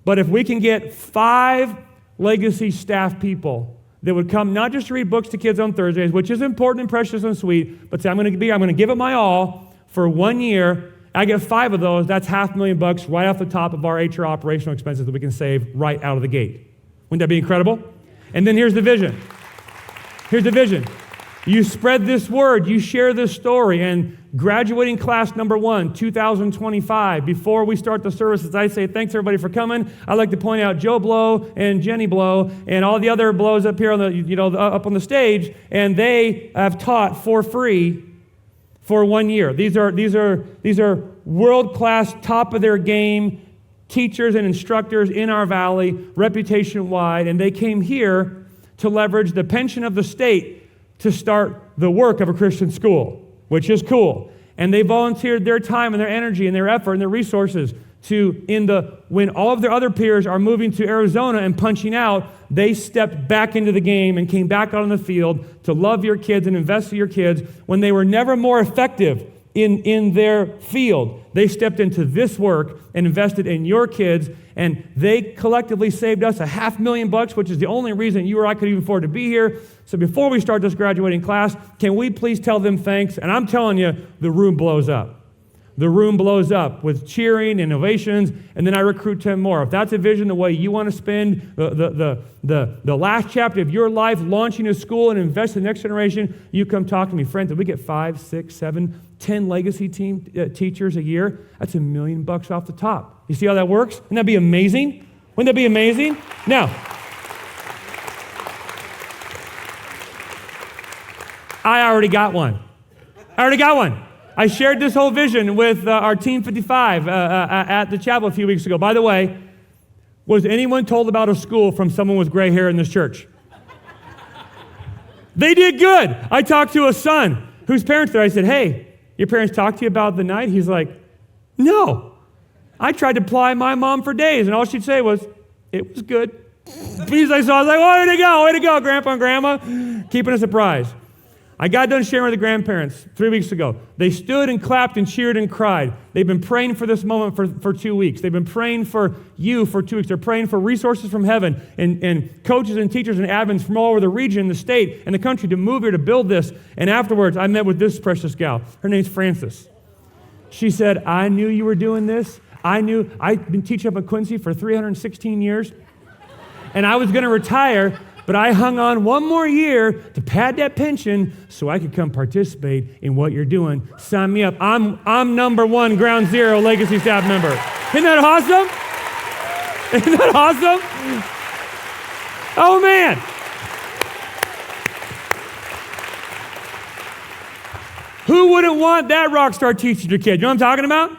But if we can get 5 legacy staff people that would come not just to read books to kids on Thursdays, which is important and precious and sweet, but say, I'm going to give it my all for 1 year. I get 5 of those. That's $500,000 right off the top of our HR operational expenses that we can save right out of the gate. Wouldn't that be incredible? And then here's the vision. Here's the vision. You spread this word, you share this story, and graduating class number 1, 2025, before we start the services, I say thanks everybody for coming. I'd like to point out Joe Blow and Jenny Blow and all the other Blows up here on up on the stage, and they have taught for free for 1 year. These are world-class, top of their game teachers and instructors in our valley, reputation-wide, and they came here to leverage the pension of the state to start the work of a Christian school, which is cool. And they volunteered their time and their energy and their effort and their resources when all of their other peers are moving to Arizona and punching out, they stepped back into the game and came back out on the field to love your kids and invest in your kids when they were never more effective in their field. They stepped into this work and invested in your kids, and they collectively saved us $500,000, which is the only reason you or I could even afford to be here. So before we start this graduating class, can we please tell them thanks? And I'm telling you, the room blows up. The room blows up with cheering and ovations, and then I recruit 10 more. If that's a vision, the way you want to spend the last chapter of your life, launching a school and invest in the next generation, you come talk to me. Friends, if we get 5, 6, 7, 10 legacy team teachers a year, that's $1 million off the top. You see how that works? Wouldn't that be amazing? Wouldn't that be amazing? Now, I already got one. I shared this whole vision with our Team 55 at the chapel a few weeks ago. By the way, was anyone told about a school from someone with gray hair in this church? They did good. I talked to a son whose parents there. I said, hey, your parents talked to you about the night? He's like, no. I tried to ply my mom for days, and all she'd say was, it was good. So I was like, oh, way to go, Grandpa and Grandma, keeping a surprise. I got done sharing with the grandparents 3 weeks ago. They stood and clapped and cheered and cried. They've been praying for this moment for 2 weeks. They've been praying for you for 2 weeks. They're praying for resources from heaven and coaches and teachers and admins from all over the region, the state, and the country to move here to build this. And afterwards, I met with this precious gal. Her name's Frances. She said, I knew you were doing this. I've been teaching up at Quincy for 316 years, and I was going to retire, but I hung on 1 more year to pad that pension so I could come participate in what you're doing. Sign me up. I'm number 1 Ground Zero Legacy staff member. Isn't that awesome? Isn't that awesome? Oh, man. Who wouldn't want that rock star teaching your kid? You know what I'm talking about?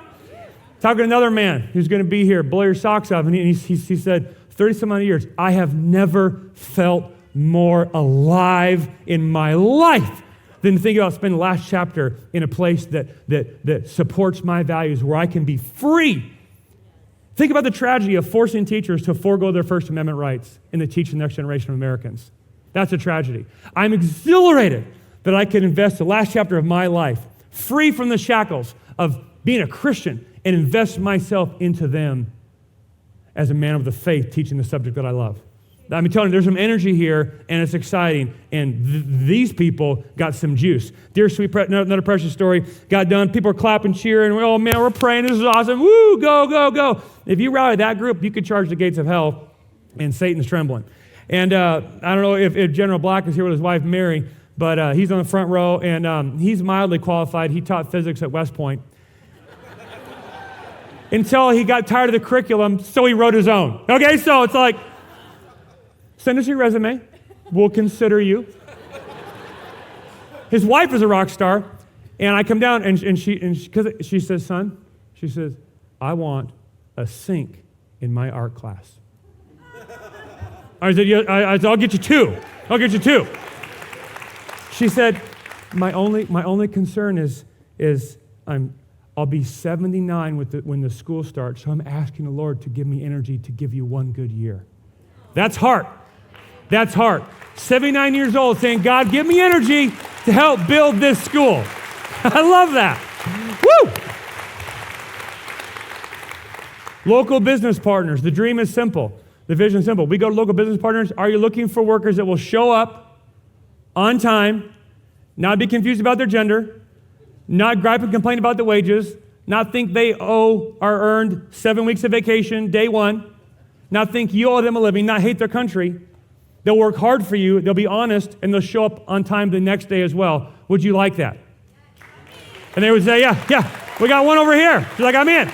Talking to another man who's going to be here, blow your socks off, and he said, 30-some odd years, I have never felt more alive in my life than to think about spending the last chapter in a place that supports my values, where I can be free. Think about the tragedy of forcing teachers to forego their First Amendment rights and to teach the next generation of Americans. That's a tragedy. I'm exhilarated that I can invest the last chapter of my life free from the shackles of being a Christian and invest myself into them as a man of the faith, teaching the subject that I love. I'm telling you, there's some energy here, and it's exciting, and these people got some juice. Dear sweet, another precious story, got done. People are clapping, cheering. Oh, man, we're praying. This is awesome. Woo, go, go, go. If you rally that group, you could charge the gates of hell, and Satan's trembling. And I don't know if General Black is here with his wife, Mary, but he's on the front row, and he's mildly qualified. He taught physics at West Point. Until he got tired of the curriculum, so he wrote his own. Okay, so it's like, send us your resume. We'll consider you. His wife is a rock star, and I come down, and she says, son, she says, I want a sink in my art class. I said, I'll get you 2. I'll get you 2. She said, My only concern is I'll be 79 when the school starts, so I'm asking the Lord to give me energy to give you one good year. That's heart. That's heart. 79 years old saying, God, give me energy to help build this school. I love that. Woo! Local business partners. The dream is simple. The vision is simple. We go to local business partners. Are you looking for workers that will show up on time, not be confused about their gender, not gripe and complain about the wages, not think they owe or earned 7 weeks of vacation day one, not think you owe them a living, not hate their country. They'll work hard for you, they'll be honest, and they'll show up on time the next day as well. Would you like that? And they would say, yeah, we got one over here. She's like, I'm in.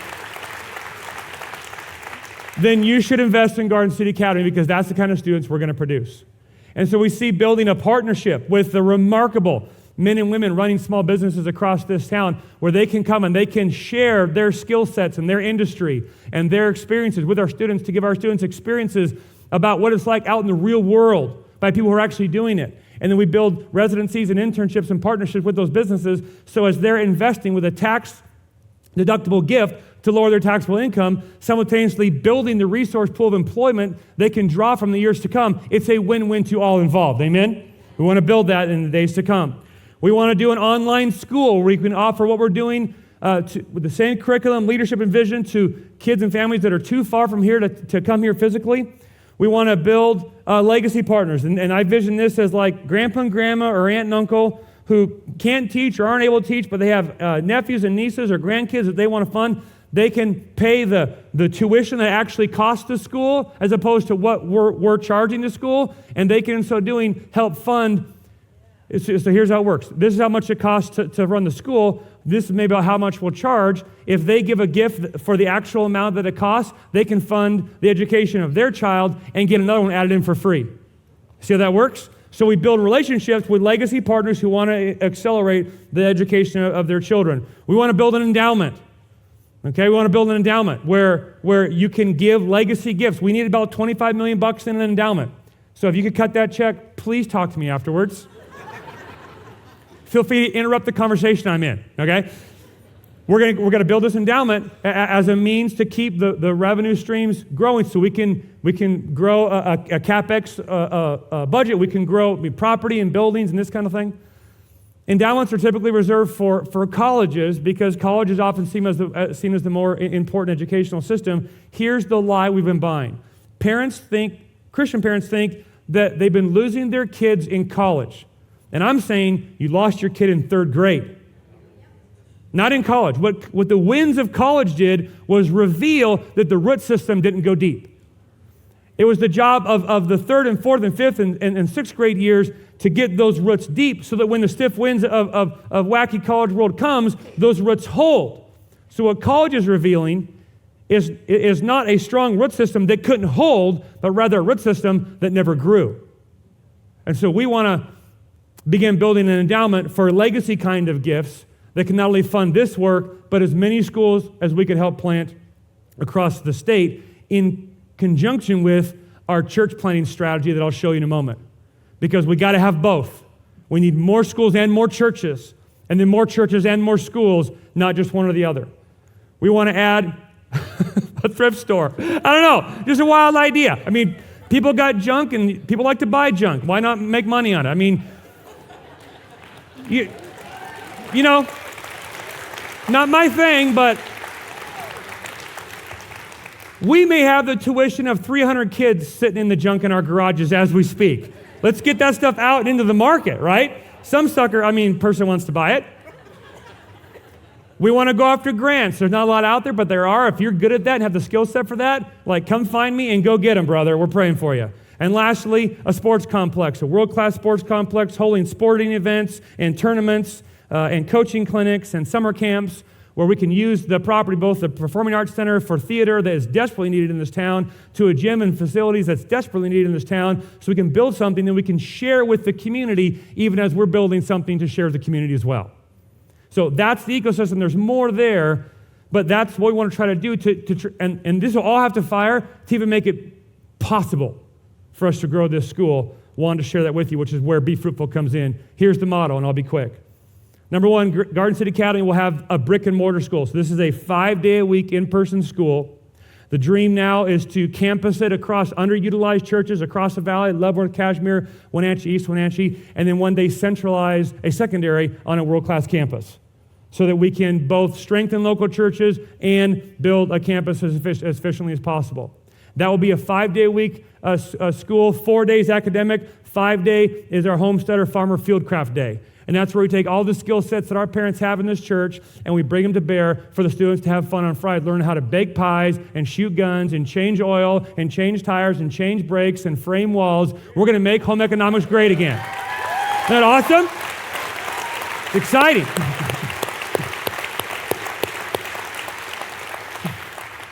Then you should invest in Garden City Academy because that's the kind of students we're going to produce. And so we see building a partnership with the remarkable men and women running small businesses across this town where they can come and they can share their skill sets and their industry and their experiences with our students to give our students experiences about what it's like out in the real world by people who are actually doing it. And then we build residencies and internships and partnerships with those businesses so as they're investing with a tax-deductible gift to lower their taxable income, simultaneously building the resource pool of employment they can draw from the years to come. It's a win-win to all involved. Amen? We want to build that in the days to come. We want to do an online school where we can offer what we're doing with the same curriculum, leadership, and vision to kids and families that are too far from here to come here physically. We want to build legacy partners. And I vision this as like grandpa and grandma or aunt and uncle who can't teach or aren't able to teach, but they have nephews and nieces or grandkids that they want to fund. They can pay the tuition that actually costs the school as opposed to what we're charging the school, and they can, in so doing, help fund. So here's how it works. This is how much it costs to run the school. This is maybe how much we'll charge. If they give a gift for the actual amount that it costs, they can fund the education of their child and get another one added in for free. See how that works? So we build relationships with legacy partners who want to accelerate the education of their children. We want to build an endowment. Okay, we want to build an endowment where you can give legacy gifts. We need about $25 million in an endowment. So if you could cut that check, please talk to me afterwards. Feel free to interrupt the conversation I'm in, okay? We're gonna build this endowment as a means to keep the revenue streams growing so we can grow a CapEx budget. We can grow property and buildings and this kind of thing. Endowments are typically reserved for colleges because college is often seen as the more important educational system. Here's the lie we've been buying. Christian parents think that they've been losing their kids in college. And I'm saying you lost your kid in third grade. Not in college. What the winds of college did was reveal that the root system didn't go deep. It was the job of the third and fourth and fifth and sixth grade years to get those roots deep so that when the stiff winds of wacky college world comes, those roots hold. So what college is revealing is not a strong root system that couldn't hold, but rather a root system that never grew. And so we want to begin building an endowment for legacy kind of gifts that can not only fund this work, but as many schools as we could help plant across the state in conjunction with our church planting strategy that I'll show you in a moment. Because we got to have both. We need more schools and more churches, and then more churches and more schools, not just one or the other. We want to add a thrift store. I don't know, just a wild idea. I mean, people got junk and people like to buy junk. Why not make money on it? I mean, you know, not my thing, but we may have the tuition of 300 kids sitting in the junk in our garages as we speak. Let's get that stuff out and into the market, right? Some person wants to buy it. We want to go after grants. There's not a lot out there, but there are. If you're good at that and have the skill set for that, come find me and go get them, brother. We're praying for you. And lastly, a sports complex, a world-class sports complex holding sporting events and tournaments and coaching clinics and summer camps where we can use the property, both the Performing Arts Center for theater that is desperately needed in this town, to a gym and facilities that's desperately needed in this town, so we can build something that we can share with the community, even as we're building something to share with the community as well. So that's the ecosystem. There's more there, but that's what we want to try to do, and this will all have to fire to even make it possible for us to grow this school. Wanted to share that with you, which is where Be Fruitful comes in. Here's the motto, and I'll be quick. Number one, Garden City Academy will have a brick and mortar school. So this is a 5-day-a-week in-person school. The dream now is to campus it across underutilized churches across the valley, Leavenworth, Kashmir, Wenatchee East, Wenatchee, and then one day centralize a secondary on a world-class campus so that we can both strengthen local churches and build a campus as efficiently as possible. That will be a 5-day-a-week school, 4 days academic, 5-day is our homestead or farmer fieldcraft day. And that's where we take all the skill sets that our parents have in this church and we bring them to bear for the students to have fun on Friday, learn how to bake pies and shoot guns and change oil and change tires and change brakes and frame walls. We're going to make home economics great again. Isn't that awesome? It's exciting.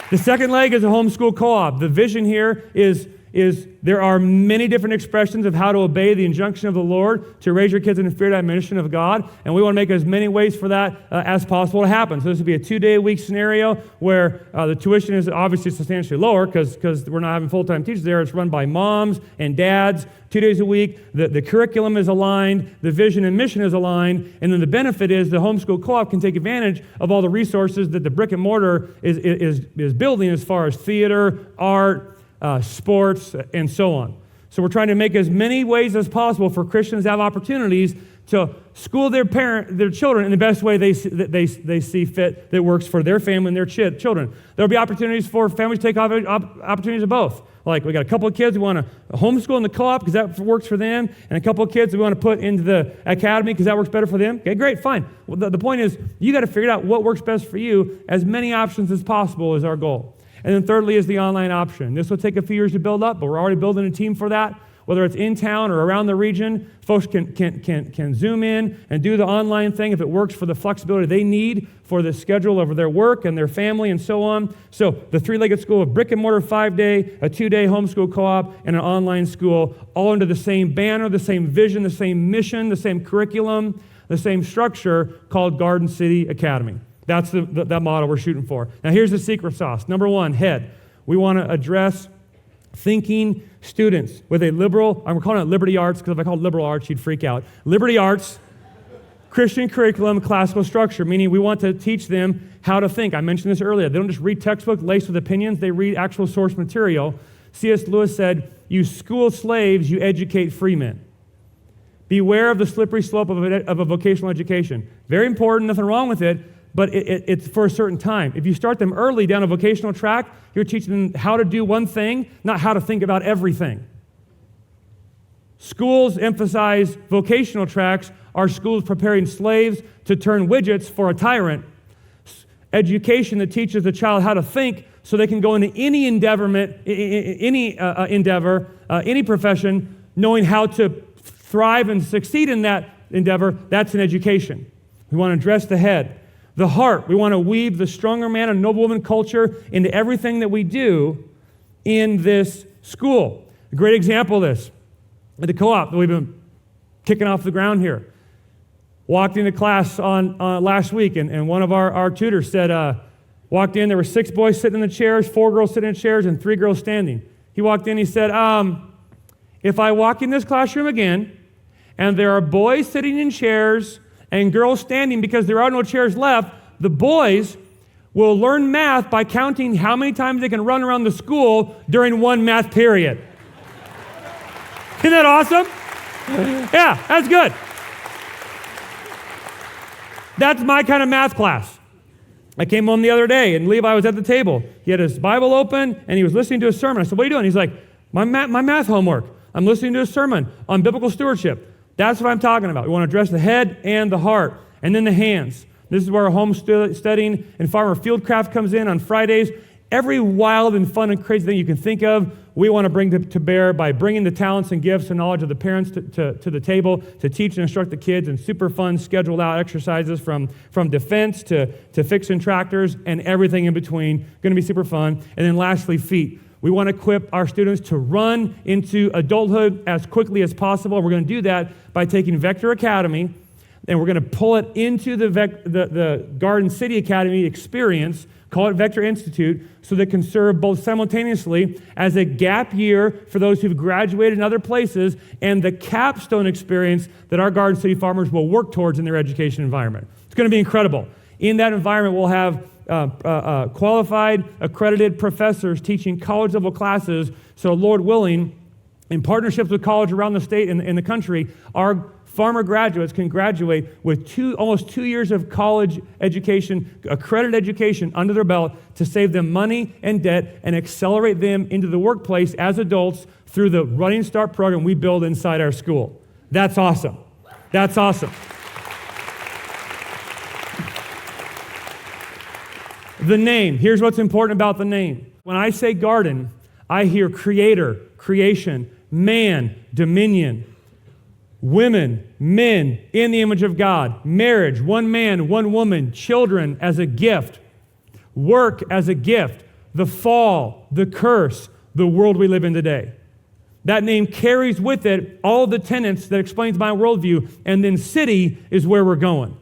The second leg is a homeschool co-op. The vision here is there are many different expressions of how to obey the injunction of the Lord to raise your kids in the fear and admonition of God, and we want to make as many ways for that as possible to happen. So this would be a 2-day-a-week scenario where the tuition is obviously substantially lower because we're not having full-time teachers there. It's run by moms and dads 2 days a week. The curriculum is aligned, the vision and mission is aligned, and then the benefit is the homeschool co-op can take advantage of all the resources that the brick and mortar is building as far as theater, art, sports, and so on. So we're trying to make as many ways as possible for Christians to have opportunities to school their children in the best way they see fit that works for their family and their children. There'll be opportunities for families to take opportunities of both. Like we got a couple of kids we want to homeschool in the co-op because that works for them, and a couple of kids we want to put into the academy because that works better for them. Okay, great, fine. Well, the point is you got to figure out what works best for you. As many options as possible is our goal. And then thirdly is the online option. This will take a few years to build up, but we're already building a team for that. Whether it's in town or around the region, folks can zoom in and do the online thing if it works for the flexibility they need for the schedule of their work and their family and so on. So the 3-legged school, a brick and mortar 5-day, a 2-day homeschool co-op, and an online school, all under the same banner, the same vision, the same mission, the same curriculum, the same structure called Garden City Academy. That's the model we're shooting for. Now here's the secret sauce. Number one, head. We want to address thinking students with a liberal, I'm calling it liberty arts because if I called it liberal arts, you'd freak out. Liberty arts, Christian curriculum, classical structure, meaning we want to teach them how to think. I mentioned this earlier. They don't just read textbooks laced with opinions. They read actual source material. C.S. Lewis said, "You school slaves, you educate free men." Beware of the slippery slope of a vocational education. Very important, nothing wrong with it, but it's for a certain time. If you start them early down a vocational track, you're teaching them how to do one thing, not how to think about everything. Schools emphasize vocational tracks. Are schools preparing slaves to turn widgets for a tyrant? Education that teaches the child how to think so they can go into any endeavor, any profession, knowing how to thrive and succeed in that endeavor, that's an education. We want to address the head. The heart, we want to weave the stronger man and noblewoman culture into everything that we do in this school. A great example of this, at the co-op that we've been kicking off the ground here. Walked into class on last week, and one of our tutors said, walked in, there were 6 boys sitting in the chairs, 4 girls sitting in chairs, and 3 girls standing. He walked in, he said, if I walk in this classroom again, and there are boys sitting in chairs and girls standing because there are no chairs left, the boys will learn math by counting how many times they can run around the school during one math period. Isn't that awesome? Yeah, that's good. That's my kind of math class. I came home the other day, and Levi was at the table. He had his Bible open, and he was listening to a sermon. I said, "What are you doing?" He's like, my math homework. I'm listening to a sermon on biblical stewardship. That's what I'm talking about. We want to address the head and the heart, and then the hands. This is where our homesteading and farmer fieldcraft comes in on Fridays. Every wild and fun and crazy thing you can think of, we want to bring to bear by bringing the talents and gifts and knowledge of the parents to the table to teach and instruct the kids in super fun, scheduled out exercises from defense to fixing tractors and everything in between. Going to be super fun. And then lastly, feet. We want to equip our students to run into adulthood as quickly as possible. We're going to do that by taking Vector Academy, and we're going to pull it into the Garden City Academy experience, call it Vector Institute, so that it can serve both simultaneously as a gap year for those who've graduated in other places and the capstone experience that our Garden City farmers will work towards in their education environment. It's going to be incredible. In that environment, we'll have qualified, accredited professors teaching college-level classes, so Lord willing, in partnerships with colleges around the state and in the country, our farmer graduates can graduate with almost 2 years of college education, accredited education under their belt to save them money and debt and accelerate them into the workplace as adults through the Running Start program we build inside our school. That's awesome. That's awesome. The name. Here's what's important about the name. When I say garden, I hear creator, creation, man, dominion. Women, men in the image of God, marriage, one man, one woman, children as a gift, work as a gift, the fall, the curse, the world we live in today. That name carries with it all the tenets that explains my worldview, and then city is where we're going.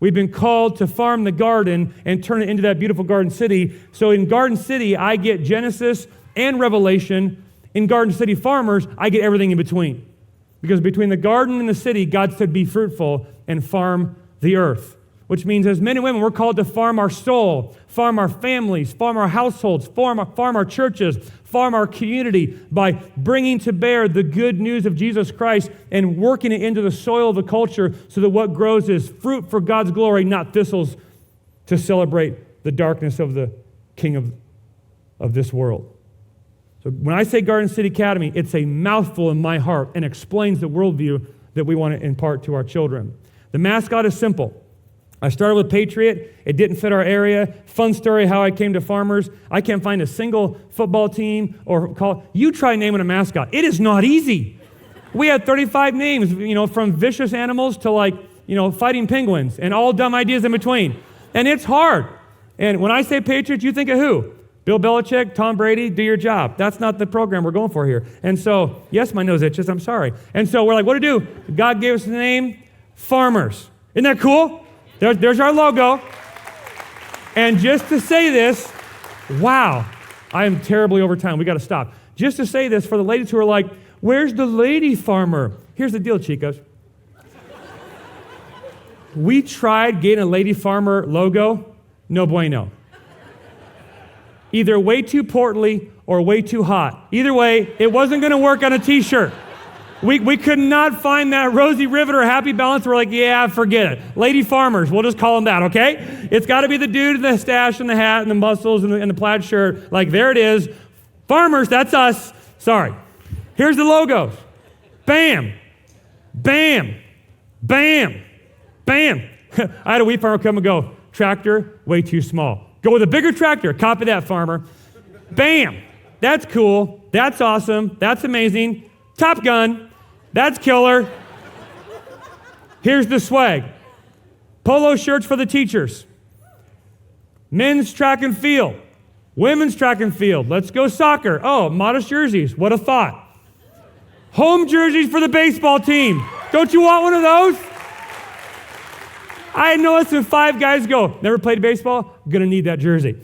We've been called to farm the garden and turn it into that beautiful garden city. So in Garden City, I get Genesis and Revelation. In Garden City Farmers, I get everything in between. Because between the garden and the city, God said, be fruitful and farm the earth. Which means as men and women, we're called to farm our soul, farm our families, farm our households, farm our churches, farm our community by bringing to bear the good news of Jesus Christ and working it into the soil of the culture so that what grows is fruit for God's glory, not thistles to celebrate the darkness of the king of this world. So when I say Garden City Academy, it's a mouthful in my heart and explains the worldview that we want to impart to our children. The mascot is simple. I started with Patriot. It didn't fit our area. Fun story how I came to Farmers. I can't find a single football team or call. You try naming a mascot. It is not easy. We had 35 names, from vicious animals to fighting penguins and all dumb ideas in between. And it's hard. And when I say Patriots, you think of who? Bill Belichick, Tom Brady, do your job. That's not the program we're going for here. And so, yes, my nose itches, I'm sorry. And so we're like, what to do? God gave us the name Farmers. Isn't that cool? There's our logo. And just to say this, wow, I am terribly over time. We got to stop. Just to say this for the ladies who are like, where's the lady farmer? Here's the deal, chicas. We tried getting a lady farmer logo. No bueno. Either way too portly or way too hot. Either way, it wasn't going to work on a t-shirt. We could not find that Rosy Rivet or Happy Balance. We're like, yeah, forget it. Lady Farmers, we'll just call them that, okay? It's got to be the dude in the stash and the hat and the muscles and the plaid shirt. Like, there it is. Farmers, that's us. Sorry. Here's the logos. Bam. Bam. Bam. Bam. I had a wheat farmer come and go, tractor, way too small. Go with a bigger tractor. Copy that, farmer. Bam. That's cool. That's awesome. That's amazing. Top Gun. That's killer. Here's the swag. Polo shirts for the teachers. Men's track and field. Women's track and field. Let's go soccer. Oh, modest jerseys. What a thought. Home jerseys for the baseball team. Don't you want one of those? I had noticed when 5 guys go, never played baseball, gonna need that jersey.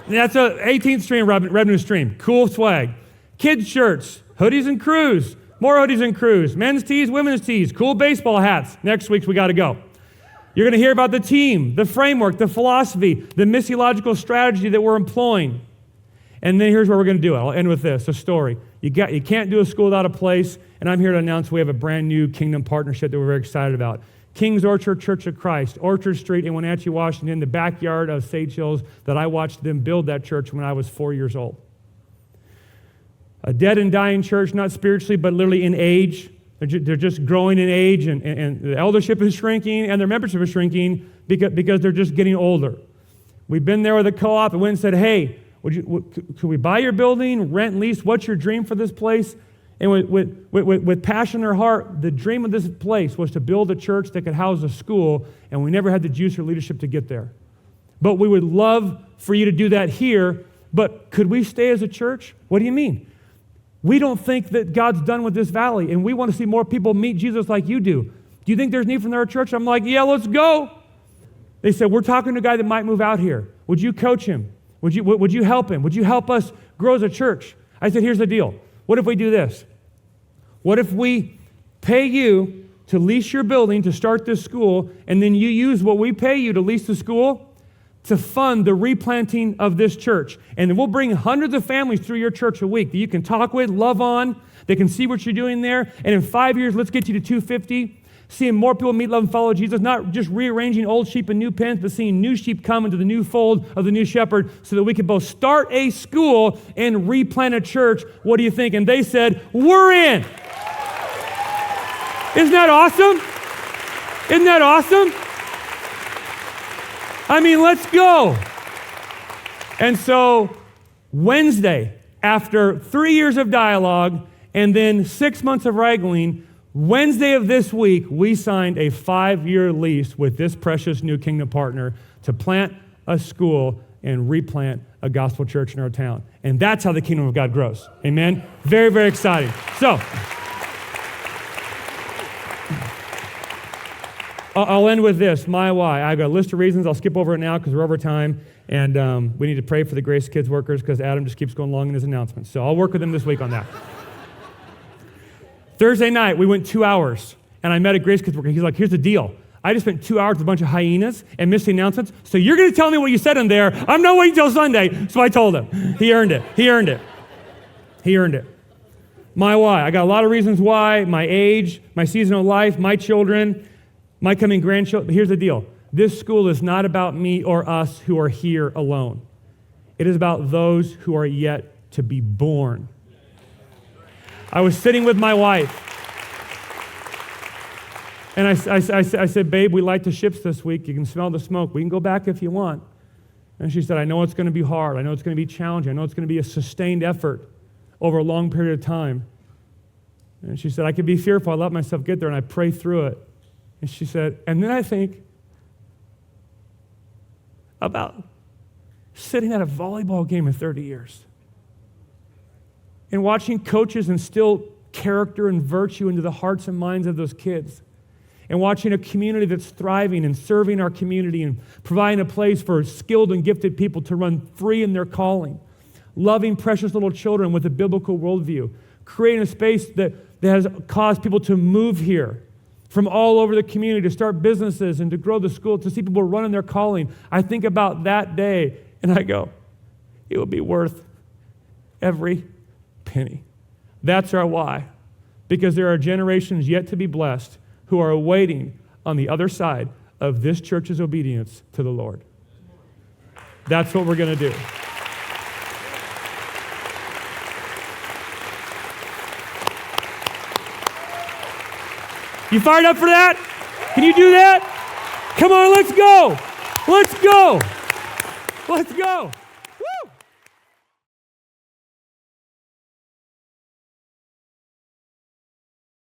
That's a 18th stream revenue stream. Cool swag. Kids shirts, hoodies and crews, more hoodies and crews, men's tees, women's tees, cool baseball hats. Next week we gotta go. You're gonna hear about the team, the framework, the philosophy, the missiological strategy that we're employing. And then here's what we're gonna do. I'll end with this, a story. You can't do a school without a place, and I'm here to announce we have a brand new kingdom partnership that we're very excited about. King's Orchard Church of Christ, Orchard Street in Wenatchee, Washington, the backyard of Sage Hills that I watched them build that church when I was 4 years old. A dead and dying church, not spiritually, but literally in age. They're just growing in age, and the eldership is shrinking, and their membership is shrinking because they're just getting older. We've been there with a co-op and went and said, hey, could we buy your building, rent, lease? What's your dream for this place? And with passion in their heart, the dream of this place was to build a church that could house a school, and we never had the juice or leadership to get there. But we would love for you to do that here, but could we stay as a church? What do you mean? We don't think that God's done with this valley, and we want to see more people meet Jesus like you do. Do you think there's need from our church? I'm like, yeah, let's go. They said, we're talking to a guy that might move out here. Would you coach him? Would you help him? Would you help us grow as a church? I said, here's the deal. What if we do this? What if we pay you to lease your building to start this school, and then you use what we pay you to lease the school to fund the replanting of this church? And then we'll bring hundreds of families through your church a week that you can talk with, love on, they can see what you're doing there. And in 5 years, let's get you to 250. Seeing more people meet, love, and follow Jesus, not just rearranging old sheep in new pens, but seeing new sheep come into the new fold of the new shepherd so that we can both start a school and replant a church. What do you think? And they said, we're in. Isn't that awesome? Isn't that awesome? I mean, let's go. And so Wednesday, after 3 years of dialogue and then 6 months of wrangling, Wednesday of this week, we signed a 5-year lease with this precious new kingdom partner to plant a school and replant a gospel church in our town. And that's how the kingdom of God grows. Amen? Very, very exciting. So, I'll end with this, my why. I've got a list of reasons. I'll skip over it now because we're over time. And we need to pray for the Grace Kids workers because Adam just keeps going long in his announcements. So I'll work with him this week on that. Thursday night, we went 2 hours, and I met a Grace Kids worker. He's like, here's the deal. I just spent 2 hours with a bunch of hyenas and missed the announcements, so you're going to tell me what you said in there. I'm not waiting until Sunday, so I told him. He earned it. He earned it. He earned it. My why. I got a lot of reasons why. My age, my season of life, my children, my coming grandchildren. But here's the deal. This school is not about me or us who are here alone. It is about those who are yet to be born. I was sitting with my wife, and I said, babe, we light the ships this week. You can smell the smoke. We can go back if you want. And she said, I know it's going to be hard. I know it's going to be challenging. I know it's going to be a sustained effort over a long period of time. And she said, I could be fearful. I let myself get there, and I pray through it. And she said, and then I think about sitting at a volleyball game in 30 years. And watching coaches instill character and virtue into the hearts and minds of those kids. And watching a community that's thriving and serving our community and providing a place for skilled and gifted people to run free in their calling. Loving precious little children with a biblical worldview. Creating a space that has caused people to move here from all over the community to start businesses and to grow the school, to see people running their calling. I think about that day and I go, it would be worth every penny. That's our why. Because there are generations yet to be blessed who are waiting on the other side of this church's obedience to the Lord. That's what we're going to do. You fired up for that? Can you do that? Come on, let's go. Let's go. Let's go.